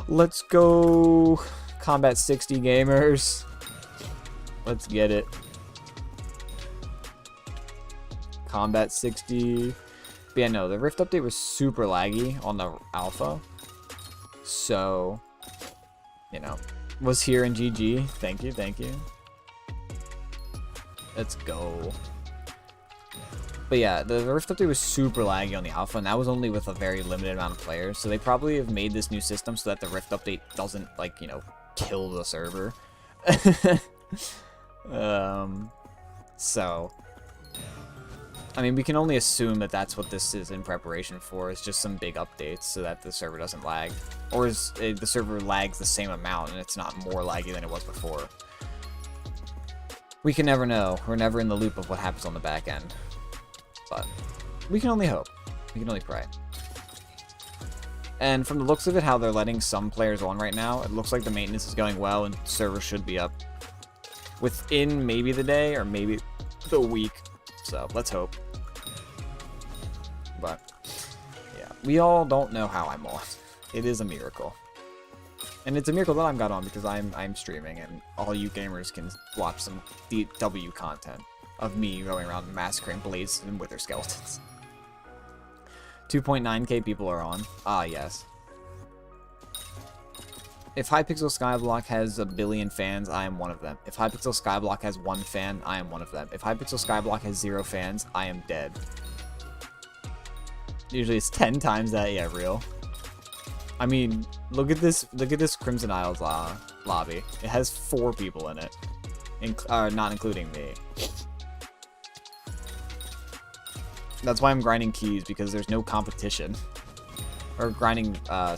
Let's go, Combat 60 gamers. Let's get it. Combat 60. But yeah, no, the Rift update was super laggy on the alpha. So, was here in GG. Thank you. Let's go. But yeah, the Rift update was super laggy on the alpha, and that was only with a very limited amount of players. So they probably have made this new system so that the Rift update doesn't, kill the server. So, I mean, we can only assume that that's what this is in preparation for. It's just some big updates so that the server doesn't lag. Or the server lags the same amount and it's not more laggy than it was before. We can never know. We're never in the loop of what happens on the back end. But we can only hope. We can only pray. And from the looks of it, how they're letting some players on right now, it looks like the maintenance is going well and server should be up within maybe the day or maybe the week. So let's hope. But yeah, we all don't know how I'm on. It is a miracle. And it's a miracle that I'm got on because I'm streaming and all you gamers can watch some DW content of me going around massacring blades and wither skeletons. 2.9k people are on. Ah, yes. If hypixel skyblock has 1 billion fans, I am one of them. If hypixel skyblock has 1 fan, I am one of them. If hypixel skyblock has 0 fans, I am dead. Usually it's 10 times that. Yeah, real. I mean, look at this Crimson Isles lobby. It has 4 people in it, not including me. That's why I'm grinding keys, because there's no competition. Or grinding, Nether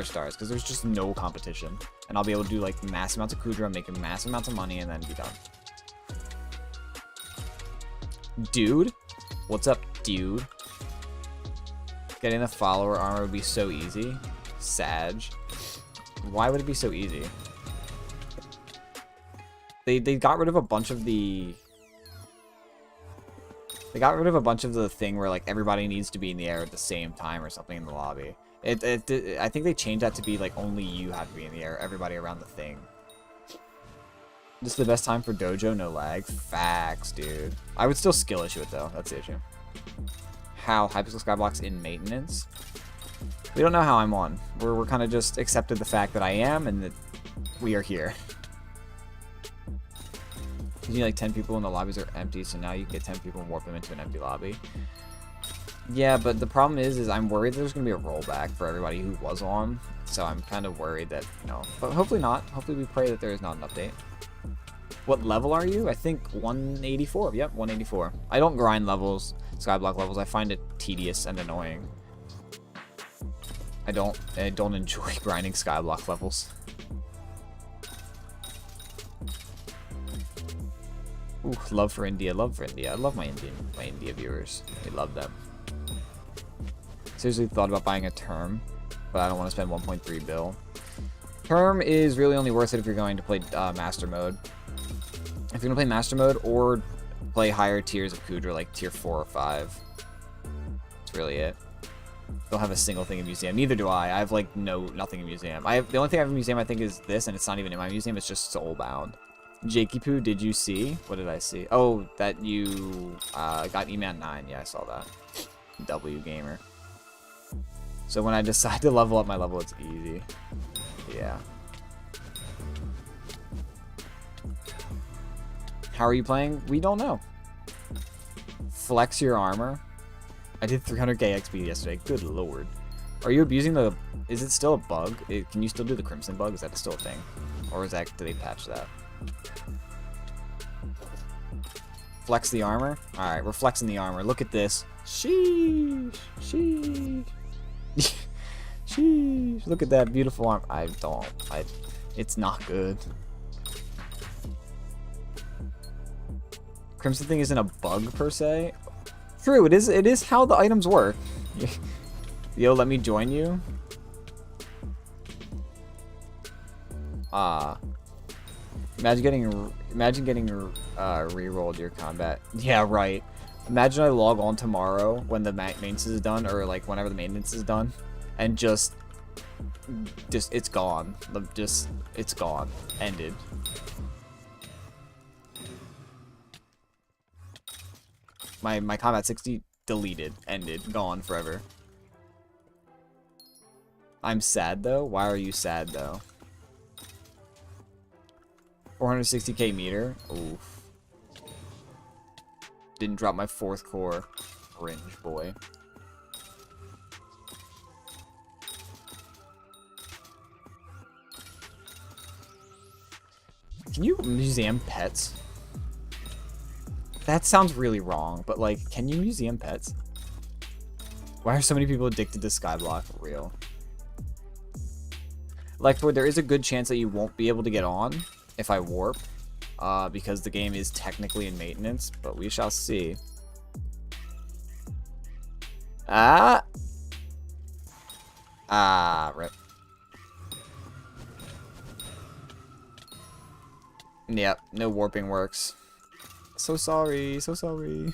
stars, because there's just no competition. And I'll be able to do, like, massive amounts of Kudra, make massive amounts of money, and then be done. Dude? What's up, dude? Getting the follower armor would be so easy. Sag. Why would it be so easy? They got rid of a bunch of the... They got rid of a bunch of the thing where, like, everybody needs to be in the air at the same time or something in the lobby. I think they changed that to be, like, only you have to be in the air, everybody around the thing. This is the best time for dojo, no lag. Facts, dude. I would still skill issue it, though. That's the issue. How? Hypixel Skyblock's in maintenance? We don't know how I'm on. We're kind of just accepted the fact that I am and that we are here. Because you need like 10 people and the lobbies are empty, so now you get 10 people and warp them into an empty lobby. Yeah, but the problem is I'm worried there's going to be a rollback for everybody who was on. So I'm kind of worried that, you know, but hopefully not. Hopefully we pray that there is not an update. What level are you? I think 184. Yep, 184. I don't grind levels, skyblock levels. I find it tedious and annoying. I don't enjoy grinding skyblock levels. Ooh, love for India, love for India. I love my India viewers. I love them. Seriously thought about buying a term, but I don't want to spend 1.3 bill. Term is really only worth it if you're going to play master mode. If you're going to play master mode or play higher tiers of Kudra, like tier 4 or 5. That's really it. Don't have a single thing in museum. Neither do I. I have like nothing in museum. The only thing I have in museum I think is this, and it's not even in my museum. It's just soulbound. Jakey Poo, did you see? What did I see? Oh, that you got E-Man 9. Yeah, I saw that. W gamer. So when I decide to level up my level, it's easy. Yeah. How are you playing? We don't know. Flex your armor. I did 300k XP yesterday. Good lord. Are you abusing the... Is it still a bug? Can you still do the Crimson bug? Is that still a thing? Or is that... Did they patch that? Flex the armor? Alright, we're flexing the armor. Look at this. Sheesh. Sheesh. Sheesh. Look at that beautiful arm. It's not good. Crimson thing isn't a bug per se. True, it is how the items work. Yo, let me join you. Imagine getting re-rolled your combat. Yeah, right. Imagine I log on tomorrow when the maintenance is done, or like whenever the maintenance is done, and just it's gone. It's gone. Ended. My combat 60 deleted, ended, gone forever. I'm sad though. Why are you sad though? 460k meter. Oof. Didn't drop my 4th core. Cringe, boy. Can you museum pets? That sounds really wrong, but like, can you museum pets? Why are so many people addicted to skyblock? Real. Like, there is a good chance that you won't be able to get on if I warp, because the game is technically in maintenance, but we shall see. Rip. Yep, no warping works. So sorry, so sorry.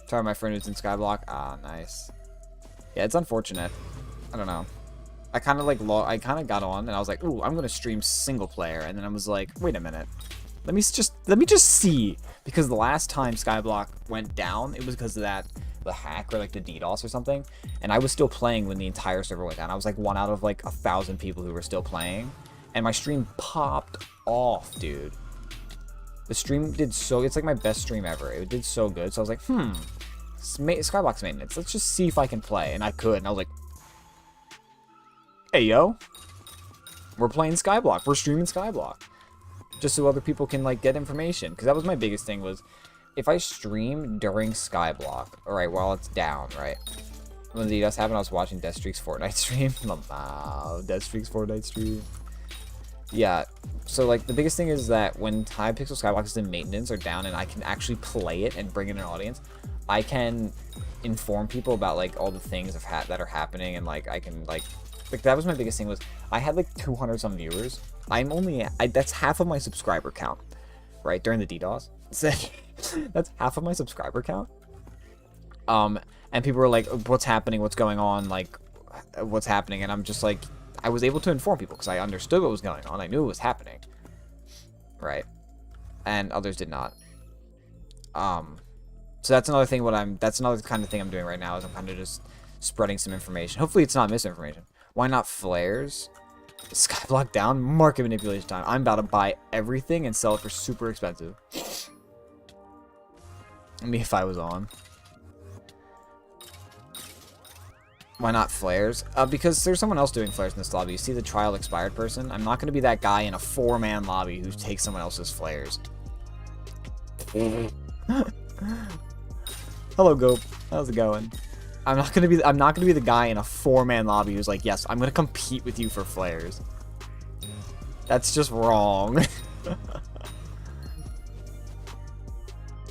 Sorry, my friend who's in skyblock. Ah, nice. Yeah, it's unfortunate. I don't know. I kind of got on and I was like, ooh, I'm gonna stream single player, and then I was like, wait a minute, let me just see, because the last time skyblock went down, it was because of the hack or like the DDoS or something, and I was still playing when the entire server went down. I was like one out of like 1,000 people who were still playing, and my stream popped off, dude. The stream did so, it's like my best stream ever. It did so good, so I was like, skyblock's maintenance, let's just see if I can play, and I could, and I was like, hey yo, we're playing skyblock, we're streaming skyblock, just so other people can like get information, because that was my biggest thing, was if I stream during skyblock, alright, while it's down, right, when the DDoS happened, I was watching Deathstreak's Fortnite stream. Deathstreak's Fortnite stream. Yeah, so like the biggest thing is that when hypixel skyblock is in maintenance or down and I can actually play it and bring in an audience, I can inform people about like all the things that are happening, and like I can like that was my biggest thing, was I had like 200 some viewers. That's half of my subscriber count, right, during the DDoS. That's half of my subscriber count. And people were like, what's happening, what's going on, like what's happening, and I'm just like, I was able to inform people because I understood what was going on. I knew it was happening, right? And others did not. So that's another thing. That's another kind of thing I'm doing right now, is I'm kind of just spreading some information. Hopefully it's not misinformation. Why not flares? Skyblock down. Market manipulation time. I'm about to buy everything and sell it for super expensive. Me if I was on. Why not flares? Because there's someone else doing flares in this lobby. You see the trial expired person? I'm not going to be that guy in a 4-man lobby who takes someone else's flares. Hello, Gope. How's it going? I'm not gonna be the guy in a 4-man lobby who's like, yes, I'm gonna compete with you for flares. That's just wrong.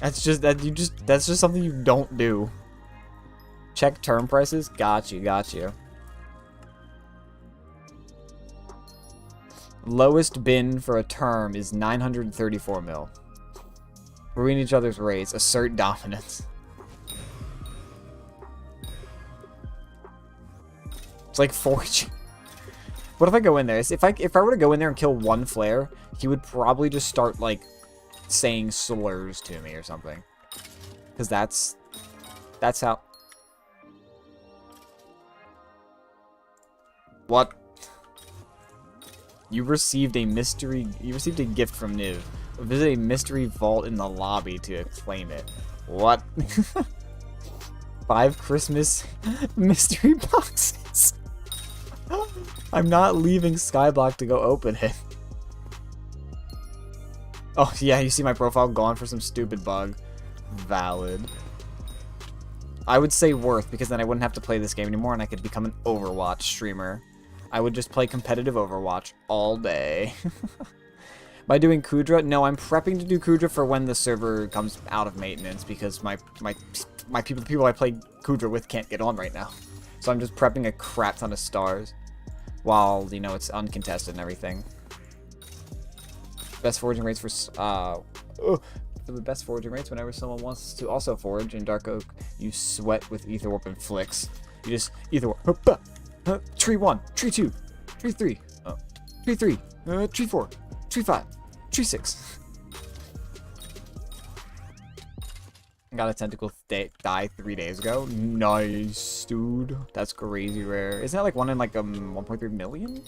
That's just something you don't do. Check term prices. Got you. Lowest bin for a term is 934 mil. Ruin each other's rates. Assert dominance. It's like forge. What if I go in there? If I were to go in there and kill one flare, he would probably just start like saying slurs to me or something. Because that's how. What? You received a gift from Niv. Visit a mystery vault in the lobby to claim it. What? 5 Christmas mystery boxes. I'm not leaving Skyblock to go open it. Oh, yeah, you see my profile gone for some stupid bug. Valid. I would say worth, because then I wouldn't have to play this game anymore and I could become an Overwatch streamer. I would just play competitive Overwatch all day. By doing Kudra? No, I'm prepping to do Kudra for when the server comes out of maintenance, because the people I play Kudra with can't get on right now. So I'm just prepping a crap ton of stars while, you know, it's uncontested and everything. Best foraging rates for the best foraging rates whenever someone wants to also forage in Dark Oak, you sweat with Ether Warp and Flicks. You just Ether Warp. Tree 1, Tree 2, Tree 3, Tree 3, Tree 4, Tree 5, Tree 6. Got a tentacle die 3 days ago. Nice, dude. That's crazy rare. Isn't that like one in like 1.3 million?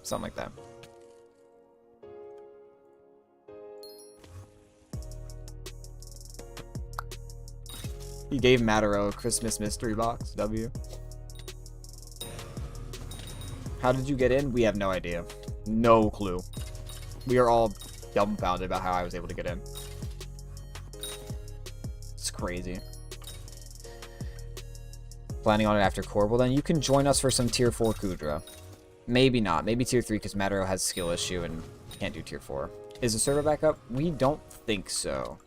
Something like that. He gave Matero a Christmas mystery box. W. How did you get in? We have no idea. No clue. We are all dumbfounded about how I was able to get in. It's crazy. Planning on it after core? Well, then you can join us for some tier 4 Kudra. Maybe not. Maybe tier 3 because Matero has skill issue and can't do tier 4. Is the server back up? We don't think so.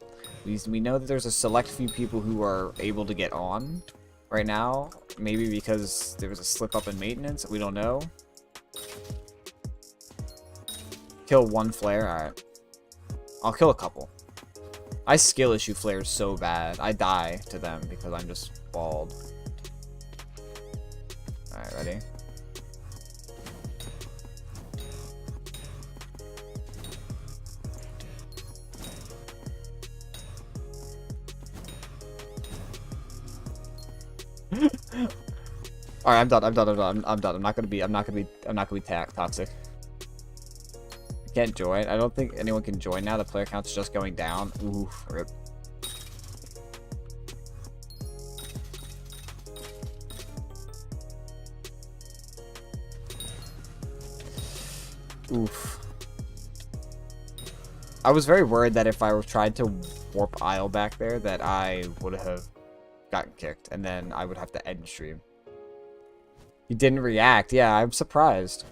We know that there's a select few people who are able to get on right now. Maybe because there was a slip up in maintenance. We don't know. Kill one flare? Alright. I'll kill a couple. I skill issue flares so bad. I die to them because I'm just bald. Alright, ready? Alright, I'm done. I'm done. I'm not gonna be toxic. I can't join. I don't think anyone can join now. The player count's just going down. Ooh, rip. Oof. I was very worried that if I tried to warp Isle back there, that I would have gotten kicked, and then I would have to end stream. He didn't react. Yeah, I'm surprised.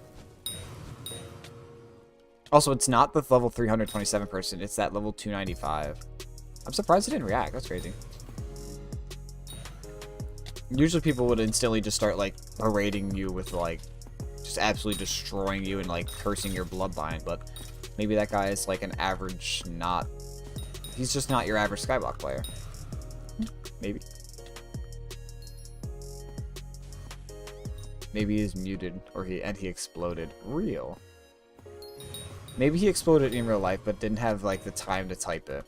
Also, it's not the level 327 person. It's that level 295. I'm surprised he didn't react. That's crazy. Usually people would instantly just start, like, berating you with, like, just absolutely destroying you and, like, cursing your bloodline. But maybe that guy is, like, an average not... He's just not your average Skyblock player. Maybe. Maybe he's muted, or he exploded. Real. Maybe he exploded in real life, but didn't have, like, the time to type it.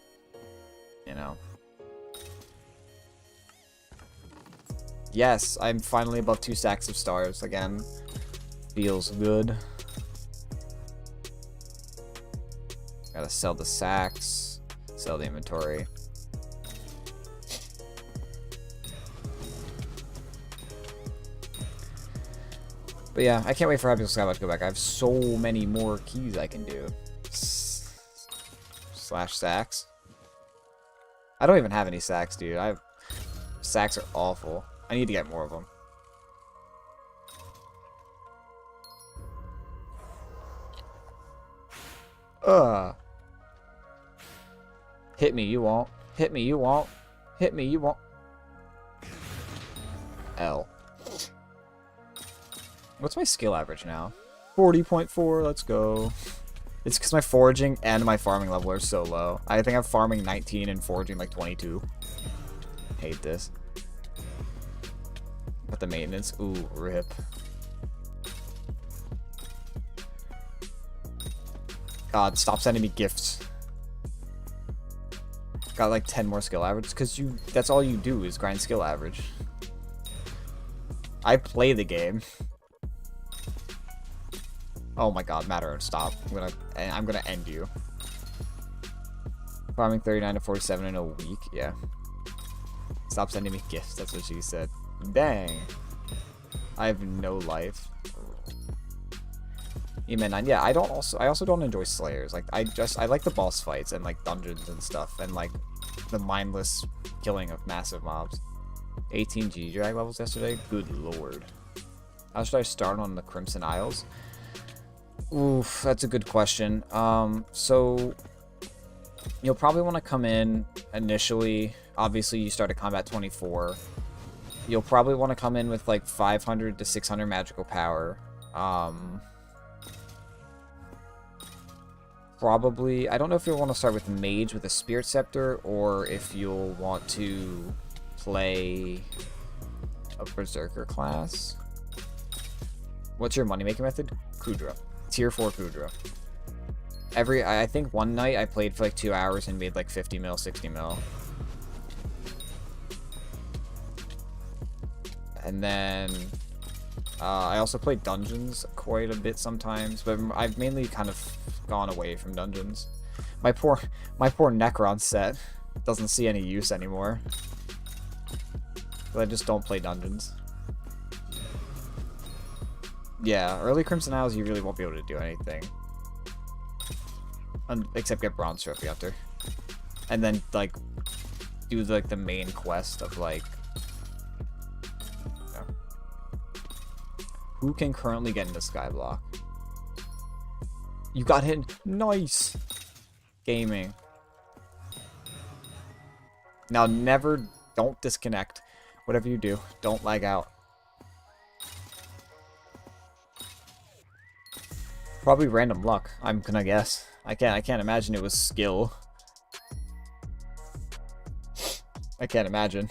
You know? Yes, I'm finally above 2 stacks of stars again. Feels good. Gotta sell the sacks, sell the inventory. But yeah, I can't wait for hypixel skyblock to go back. I have so many more keys I can do. Slash sacks. I don't even have any sacks, dude. Sacks are awful. I need to get more of them. Hit me, you won't. Hit me, you won't. Hit me, you won't. L. What's my skill average now? 40.4, let's go. It's because my foraging and my farming level are so low. I think I'm farming 19 and foraging like 22. Hate this. But the maintenance, ooh, rip. God, stop sending me gifts. Got like 10 more skill average, because that's all you do is grind skill average. I play the game. Oh my god, Matter, stop. I'm gonna end you. Farming 39 to 47 in a week, yeah. Stop sending me gifts, that's what she said. Dang. I have no life. E-Man 9, yeah, I also don't enjoy Slayers. Like, I like the boss fights and like dungeons and stuff and like the mindless killing of massive mobs. 18 G-Drag levels yesterday? Good lord. How should I start on the Crimson Isles? Oof, that's a good question. So you'll probably want to come in initially. Obviously, you start at Combat 24. You'll probably want to come in with like 500 to 600 magical power. Probably, I don't know if you'll want to start with Mage with a Spirit Scepter, or if you'll want to play a Berserker class. What's your money-making method? Kudra. Tier 4 Kudra. I think one night I played for like 2 hours and made like 50 mil, 60 mil. And then I also play dungeons quite a bit sometimes, but I've mainly kind of gone away from dungeons. My poor Necron set doesn't see any use anymore. But I just don't play dungeons. Yeah, early Crimson Isles you really won't be able to do anything. Except get Bronze Trophy after. And then like do like the main quest of like who can currently get into Skyblock? You got hit. Nice. Gaming. Now don't disconnect. Whatever you do, don't lag out. Probably random luck, I'm gonna guess. I can't imagine it was skill. I can't imagine.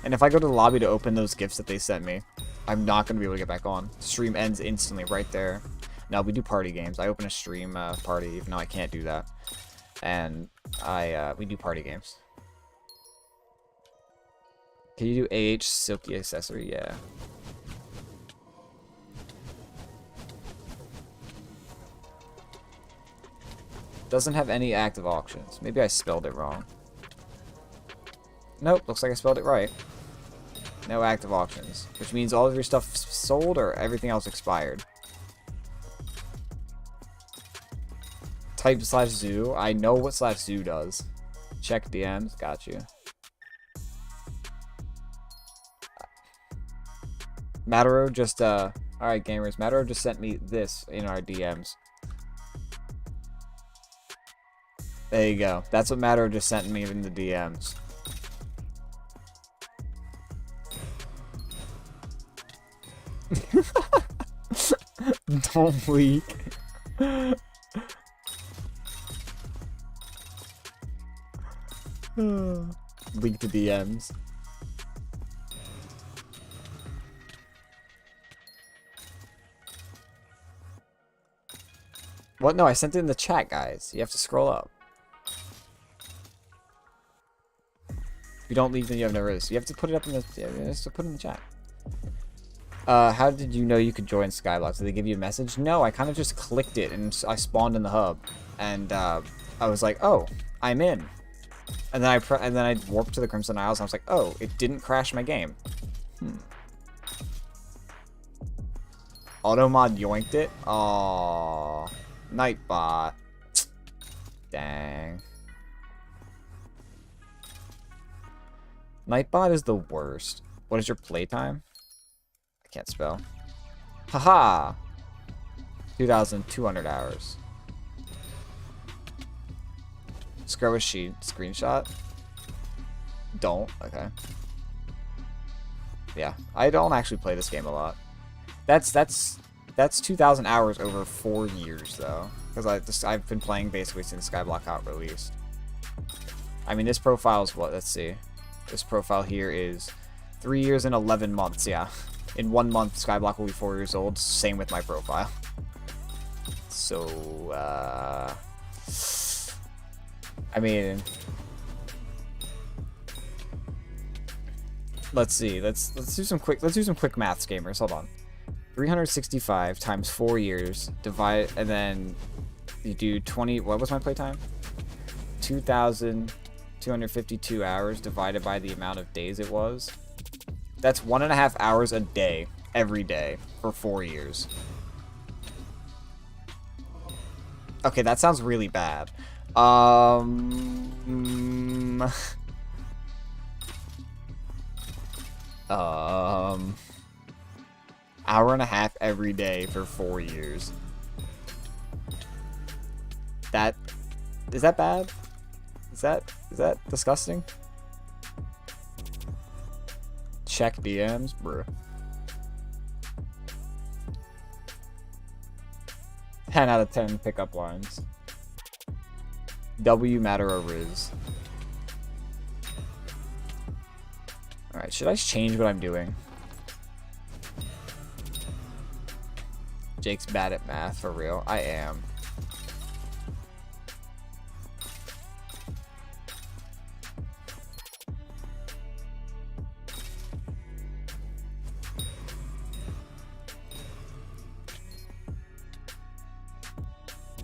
And if I go to the lobby to open those gifts that they sent me, I'm not going to be able to get back on. Stream ends instantly right there. No, we do party games. I open a stream party, even though I can't do that. And we do party games. Can you do AH Silky Accessory? Yeah. Doesn't have any active auctions. Maybe I spelled it wrong. Nope, looks like I spelled it right. No active auctions, which means all of your stuff sold or everything else expired. Type /zoo. I know what /zoo does. Check DMs. Got you. Mataro just alright gamers, Mataro just sent me this in our DMs. There you go. That's what Mataro just sent me in the DMs. Don't leak. Leak the DMs. What? No, I sent it in the chat, guys. You have to scroll up. If you don't leave, then you have no risk. You have to put it up in the. Yeah, you have to put it in the chat. How did you know you could join Skyblock? Did they give you a message? No, I kind of just clicked it and I spawned in the hub, and I was like, oh, I'm in. And then I warped to the Crimson Isles, and I was like, oh, it didn't crash my game. Automod yoinked it. Aww, Nightbot. Dang. Nightbot is the worst. What is your playtime? I can't spell. Haha! 2,200 hours. Scroll a sheet. Screenshot? Don't. Okay. Yeah. I don't actually play this game a lot. That's 2,000 hours over 4 years, though. Because I've been playing basically since Skyblock got released. I mean, this profile is what? Let's see. This profile here is 3 years and 11 months, yeah. In 1 month, Skyblock will be 4 years old. Same with my profile. So, I mean, let's see. Let's do some quick maths, gamers. Hold on. 365 times 4 years, divide, and then you do 20. What was my playtime? 2,252 hours divided by the amount of days it was. That's 1.5 hours a day, every day, for 4 years. Okay, that sounds really bad. Hour and a half every day for 4 years. Is that bad? Is that disgusting? Check DMs, bro. 10 out of 10 pickup lines. W matter or Riz. Alright, should I change what I'm doing? Jake's bad at math, for real. I am.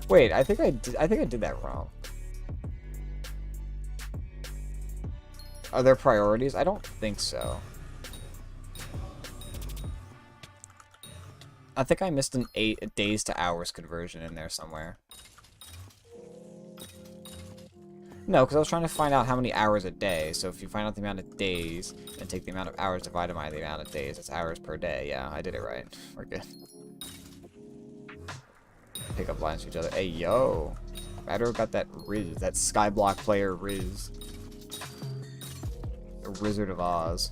Wait, I think I did that wrong. Are there priorities? I don't think so. I think I missed an 8 days to hours conversion in there somewhere. No, because I was trying to find out how many hours a day. So if you find out the amount of days and take the amount of hours divided by the amount of days, it's hours per day. Yeah, I did it right. We're good. Pick up lines to each other. Hey, yo. Matter got that Riz, that Skyblock player Riz. The Wizard of Oz.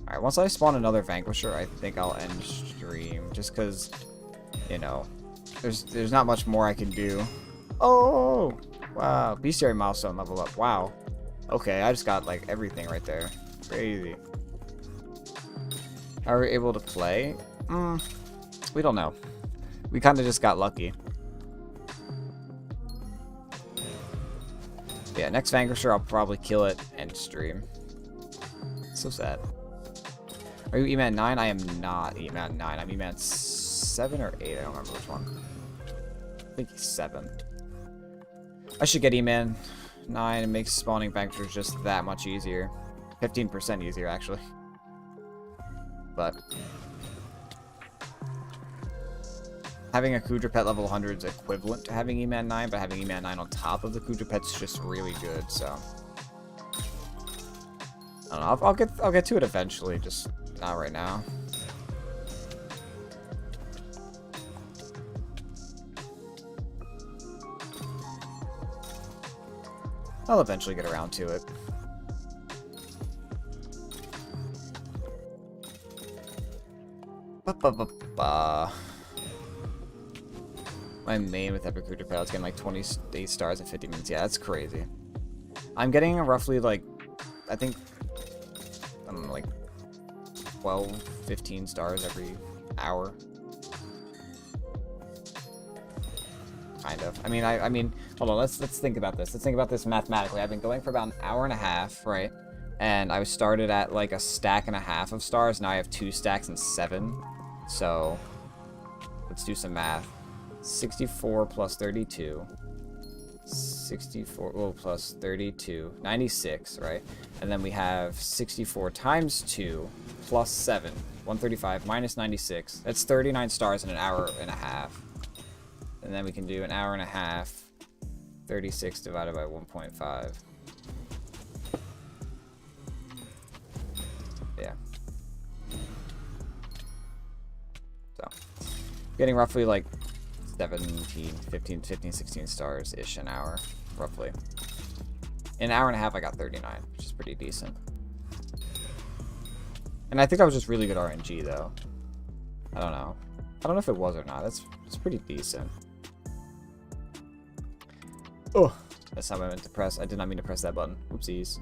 Alright, once I spawn another Vanquisher, I think I'll end stream. Just because, you know, there's not much more I can do. Oh! Wow. Bestiary milestone level up. Wow. Okay, I just got, like, everything right there. Crazy. How are we able to play? We don't know. We kind of just got lucky. Yeah, next Vanquisher, I'll probably kill it and stream. So sad. Are you E-Man 9? I am not E-Man 9. I'm E-Man 7 or 8. I don't remember which one. I think he's 7. I should get E-Man 9. It makes spawning Vanquishers just that much easier. 15% easier, actually. But having a Quadruped level 100 is equivalent to having E-Man 9, but having E-Man 9 on top of the Quadruped's just really good, so I don't know. I'll get to it eventually, just not right now. I'll eventually get around to it. My main with Epic Quadruped is getting like 28 stars in 50 minutes. Yeah, that's crazy. I'm getting roughly like, I think, like 12, 15 stars every hour. kind of. I mean, hold on. Let's think about this. Let's think about this mathematically. I've been going for about an hour and a half, right? And I started at like a stack and a half of stars. Now I have 2 stacks and 7. So let's do some math. 64 plus 32. 64, well, plus 32, 96, right? And then we have 64 times 2 plus 7, 135 minus 96. That's 39 stars in an hour and a half. And then we can do an hour and a half, 36 divided by 1.5. Yeah. So, getting roughly like 15, 16 stars-ish an hour, roughly. In an hour and a half, I got 39, which is pretty decent. And I think that was just really good RNG, though. I don't know. I don't know if it was or not. It's pretty decent. Oh, that's how I meant to press. I did not mean to press that button. Oopsies.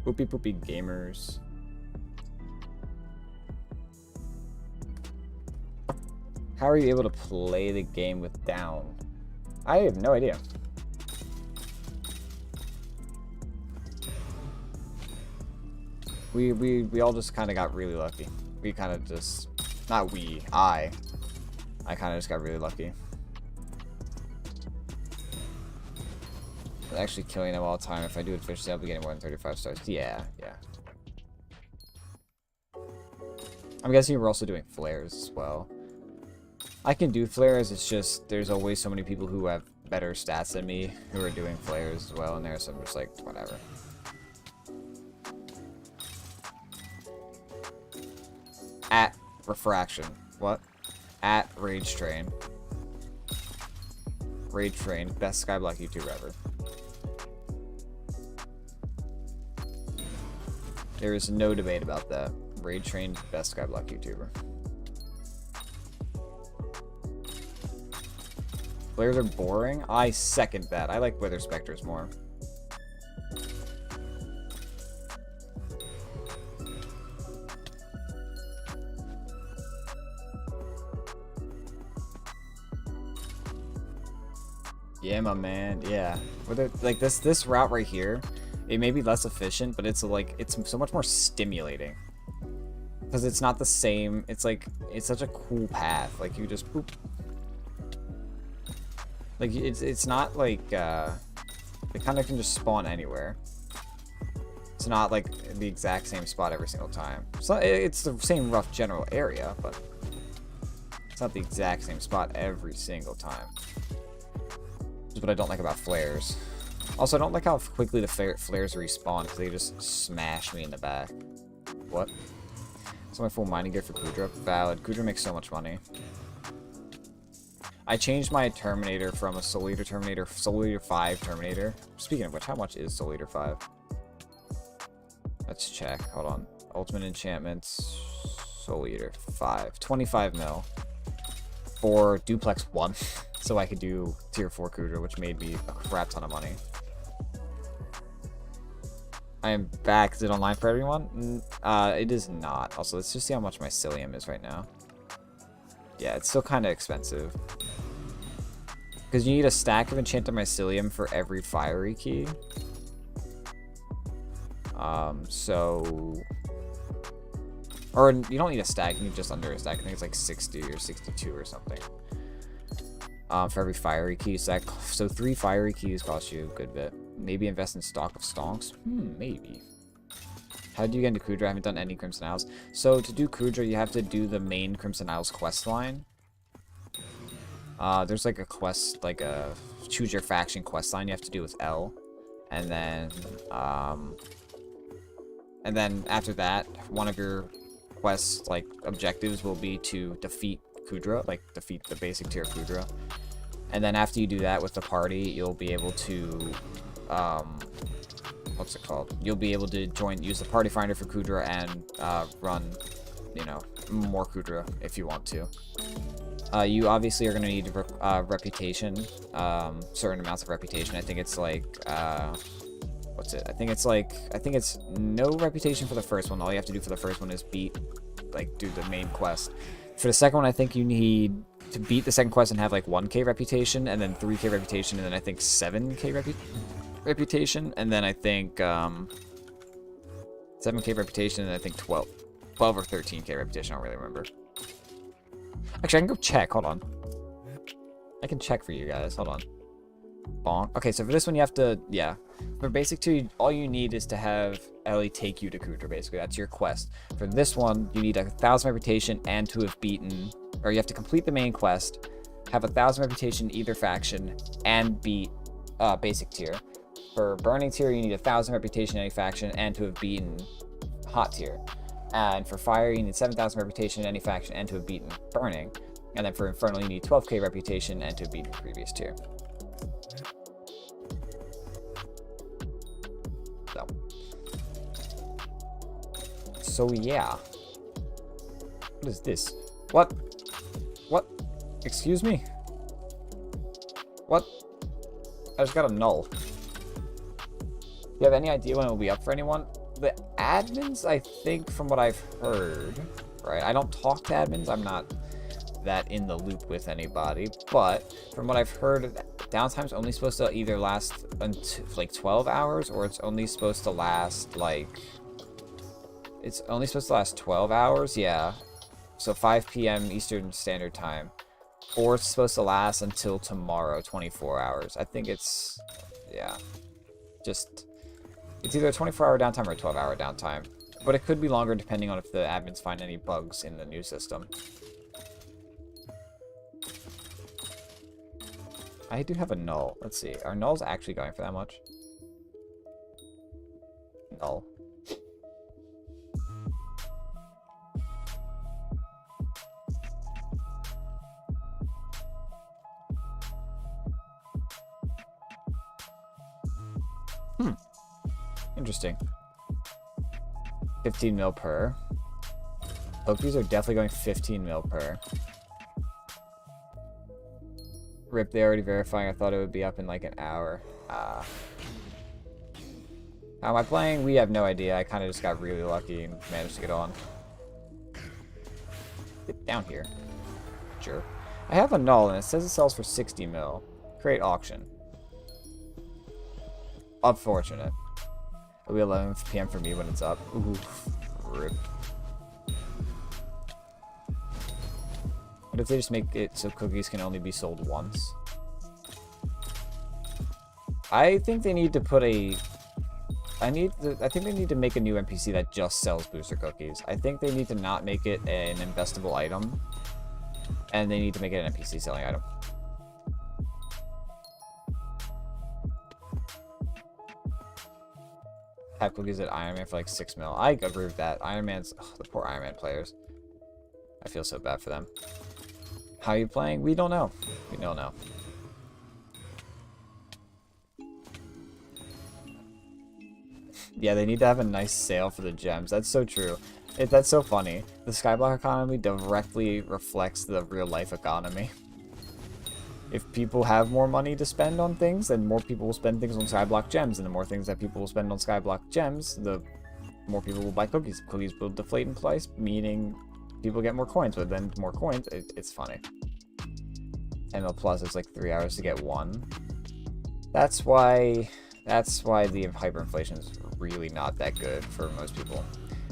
Whoopie poopie gamers. How are you able to play the game with down? I have no idea. We all just kind of got really lucky. We kind of just, not we, I kind of just got really lucky. I'm actually killing them all the time. If I do it efficiently, I'll be getting more than 35 stars. Yeah. I'm guessing we're also doing flares as well. I can do flares, it's just there's always so many people who have better stats than me who are doing flares as well in there, so I'm just like, whatever. At refraction. What? At Rage Train. Rage Train, best skyblock YouTuber ever. There is no debate about that. Rage Train, best skyblock YouTuber. Flares are boring? I second that. I like Wither Spectres more. Yeah, my man. Yeah. Whether, like this route right here, it may be less efficient, but it's like it's so much more stimulating. Because it's not the same. It's like it's such a cool path. Like you just boop. Like it's not like it kind of can just spawn anywhere. It's not like the exact same spot every single time. It's the same rough general area, but it's not the exact same spot every single time. That's what I don't like about flares. Also, I don't like how quickly the flares respawn because they just smash me in the back. What? That's my full mining gear for Kudra. Valid. Kudra makes so much money. I changed my Terminator from a Soul Eater Terminator, Soul Eater 5 Terminator. Speaking of which, how much is Soul Eater 5? Let's check. Hold on. Ultimate Enchantments, Soul Eater 5. 25 mil for Duplex 1. So I could do Tier 4 Kudra, which made me a crap ton of money. I am back. Is it online for everyone? It is not. Also, let's just see how much my Psyllium is right now. Yeah, it's still kind of expensive. Because you need a stack of Enchanted Mycelium for every fiery key. Or you don't need a stack, you need just under a stack. I think it's like 60 or 62 or something. For every fiery key. So 3 fiery keys cost you a good bit. Maybe invest in stock of stonks? Maybe. How do you get into Kudra? I haven't done any Crimson Isles. So to do Kudra, you have to do the main Crimson Isles quest line. There's like a quest, like a choose your faction quest line you have to do with L. And then after that, one of your quest like objectives will be to defeat Kudra, like defeat the basic tier Kudra. And then after you do that with the party, you'll be able to what's it called? You'll be able to use the party finder for Kudra and run, you know, more Kudra if you want to. You obviously are going to need reputation, certain amounts of reputation. I think it's like what's it? I think it's no reputation for the first one. All you have to do for the first one is do the main quest. For the second one, I think you need to beat the second quest and have like 1k reputation, and then 3k reputation, and then I think 7k reputation, and then I think 7k reputation, and I think 12 or 13k reputation. I don't really remember. Actually, I can go check. Hold on. I can check for you guys. Hold on. Bonk. Okay, so for this one, you have to, yeah. For basic 2, all you need is to have Ellie take you to Kudra, basically. That's your quest. For this one, you need 1,000 reputation and to have beaten, or you have to complete the main quest, have 1,000 reputation either faction, and beat basic tier. For burning tier, you need 1,000 reputation any faction and to have beaten hot tier. And for fire, you need 7,000 reputation in any faction and to have beaten burning. And then for infernal, you need 12k reputation and to have beaten previous tier. So yeah. What is this? What? What? Excuse me? What? I just got a null. Do you have any idea when it will be up for anyone? The admins, I think, from what I've heard, right? I don't talk to admins. I'm not that in the loop with anybody. But from what I've heard, downtime's only supposed to either last until, like 12 hours, or it's only supposed to last, like... It's only supposed to last 12 hours? Yeah. So 5 p.m. Eastern Standard Time. Or it's supposed to last until tomorrow, 24 hours. I think it's... Yeah. Just... It's either a 24-hour downtime or a 12-hour downtime. But it could be longer depending on if the admins find any bugs in the new system. I do have a null. Let's see. Are nulls actually going for that much? Null. Interesting. 15 mil per. Pokies are definitely going 15 mil per. Rip, they already verifying. I thought it would be up in like an hour. How am I playing? We have no idea. I kind of just got really lucky and managed to get on. Get down here. Sure. I have a null and it says it sells for 60 mil. Create auction. Unfortunate. It'll be 11 p.m. for me when it's up. Ooh, rip. What if they just make it so cookies can only be sold once? I think they need to put a... I think they need to make a new NPC that just sells booster cookies. I think they need to not make it an investable item. And they need to make it an NPC selling item. Have cookies at Iron Man for like 6 mil. I agree with that. Iron Man's... Oh, the poor Iron Man players. I feel so bad for them. How are you playing? We don't know. We don't know. Yeah, they need to have a nice sale for the gems. That's so true. That's so funny. The skyblock economy directly reflects the real life economy. If people have more money to spend on things, then more people will spend things on skyblock gems, and the more things that people will spend on skyblock gems, the more people will buy cookies. Cookies will deflate in price, meaning people get more coins, but then more coins, it's funny. ML Plus is like 3 hours to get one. That's why the hyperinflation is really not that good for most people.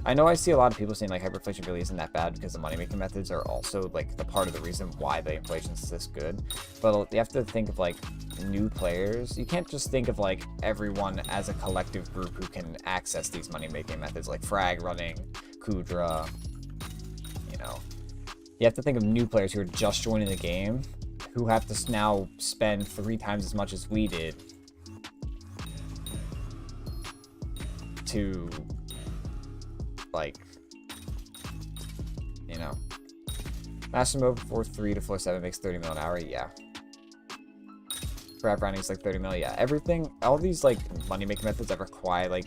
I know I see a lot of people saying like hyperinflation really isn't that bad because the money-making methods are also like the part of the reason why the inflation is this good. But you have to think of like new players. You can't just think of like everyone as a collective group who can access these money-making methods like frag running, Kudra, you know. You have to think of new players who are just joining the game who have to now spend 3 times as much as we did to, like, you know. Master mode for 3 to floor 7 makes 30 mil an hour, yeah. Grab rounding is like 30 mil, yeah. Everything, all these, like, money-making methods that require, like,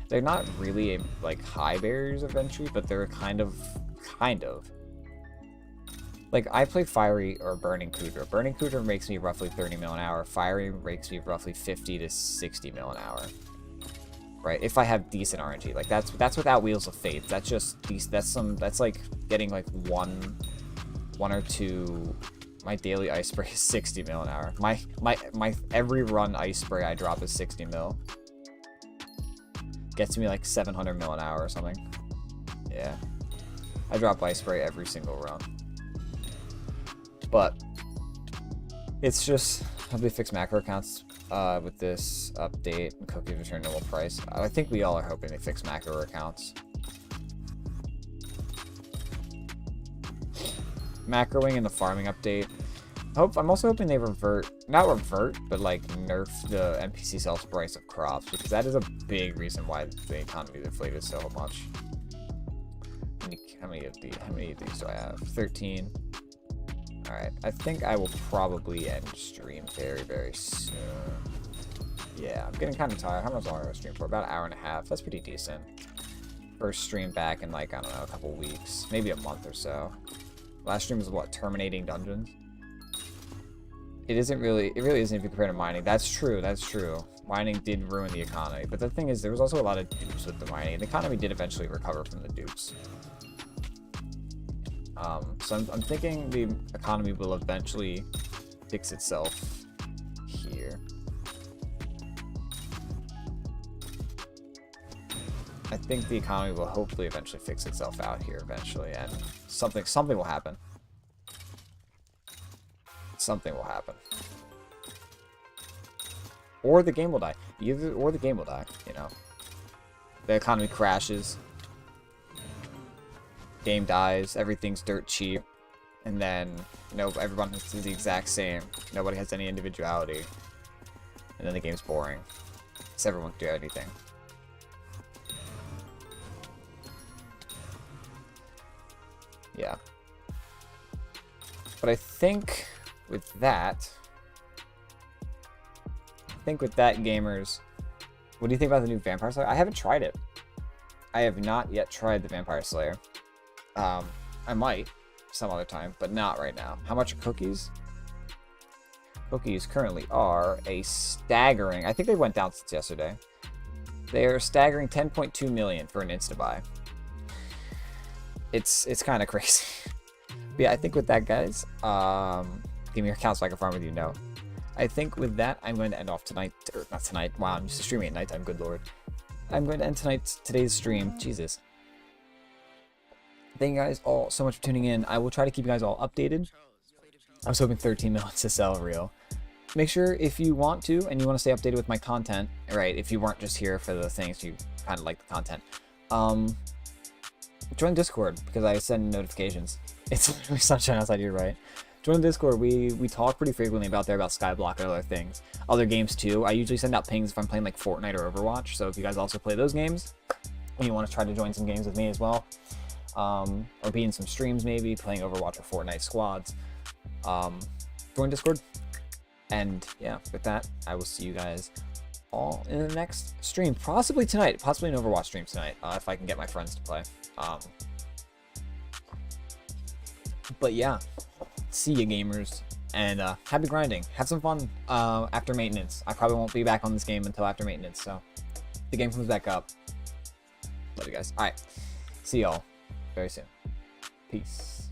they're not really, like, high barriers of entry, but they're kind of. Like, I play Fiery or Burning Kudra. Burning Kudra makes me roughly 30 mil an hour. Fiery makes me roughly 50 to 60 mil an hour. Right? If I have decent RNG. Like, that's without Wheels of Fate. That's just, that's like getting, like, one 1 or 2. My daily ice spray is 60 mil an hour. My every run ice spray I drop is 60 mil. Gets me like 700 mil an hour or something. Yeah. I drop ice spray every single run. But it's just how they fix macro accounts with this update and cookies return normal price. I think we all are hoping they fix macro accounts. Macroing in the farming update. I'm also hoping they not revert, but like nerf the NPC sales price of crops, because that is a big reason why the economy deflated so much. How many of these do I have? 13. Alright, I think I will probably end stream very, very soon. Yeah, I'm getting kind of tired. How much longer do I stream for? About an hour and a half. That's pretty decent. First stream back in like, I don't know, a couple weeks. Maybe a month or so. Last stream was what? Terminating dungeons? It really isn't if you compare to mining. That's true, that's true. Mining did ruin the economy. But the thing is, there was also a lot of dupes with the mining. The economy did eventually recover from the dupes. So I'm thinking the economy will eventually fix itself here. I think the economy will hopefully eventually fix itself out here eventually, and something will happen. Something will happen. Or the game will die. Or the game will die, you know. The economy crashes. Game dies, everything's dirt cheap, and then everyone is the exact same. Nobody has any individuality, and then the game's boring. So everyone can do anything. Yeah. But I think with that, gamers, what do you think about the new Vampire Slayer? I haven't tried it. I have not yet tried the Vampire Slayer. I might some other time, but not right now. How much are cookies? Cookies currently are a staggering, I think they went down since yesterday. They are a staggering 10.2 million for an insta-buy. It's kind of crazy. But yeah, I think with that, guys, give me your account so I can farm with you. No. I think with that, I'm going to end off tonight, or not tonight. Wow, I'm used to streaming at nighttime, good lord. I'm going to end today's stream. Jesus. Thank you guys all so much for tuning in. I will try to keep you guys all updated. I was hoping 13 minutes to sell real. Make sure if you want to and you want to stay updated with my content, right? If you weren't just here for the things, you kind of like the content. Join Discord because I send notifications. It's literally sunshine outside here, right? Join Discord. We talk pretty frequently about skyblock and other things, other games too. I usually send out pings if I'm playing like Fortnite or Overwatch. So if you guys also play those games and you want to try to join some games with me as well, or be in some streams maybe playing Overwatch or Fortnite squads, join Discord. And yeah, with that, I will see you guys all in the next stream, possibly tonight, possibly an Overwatch stream tonight, if I can get my friends to play. But yeah, see you gamers, and happy grinding. Have some fun after maintenance. I probably won't be back on this game until after maintenance, so if the game comes back up. Love you guys. All right, see y'all very soon. Peace.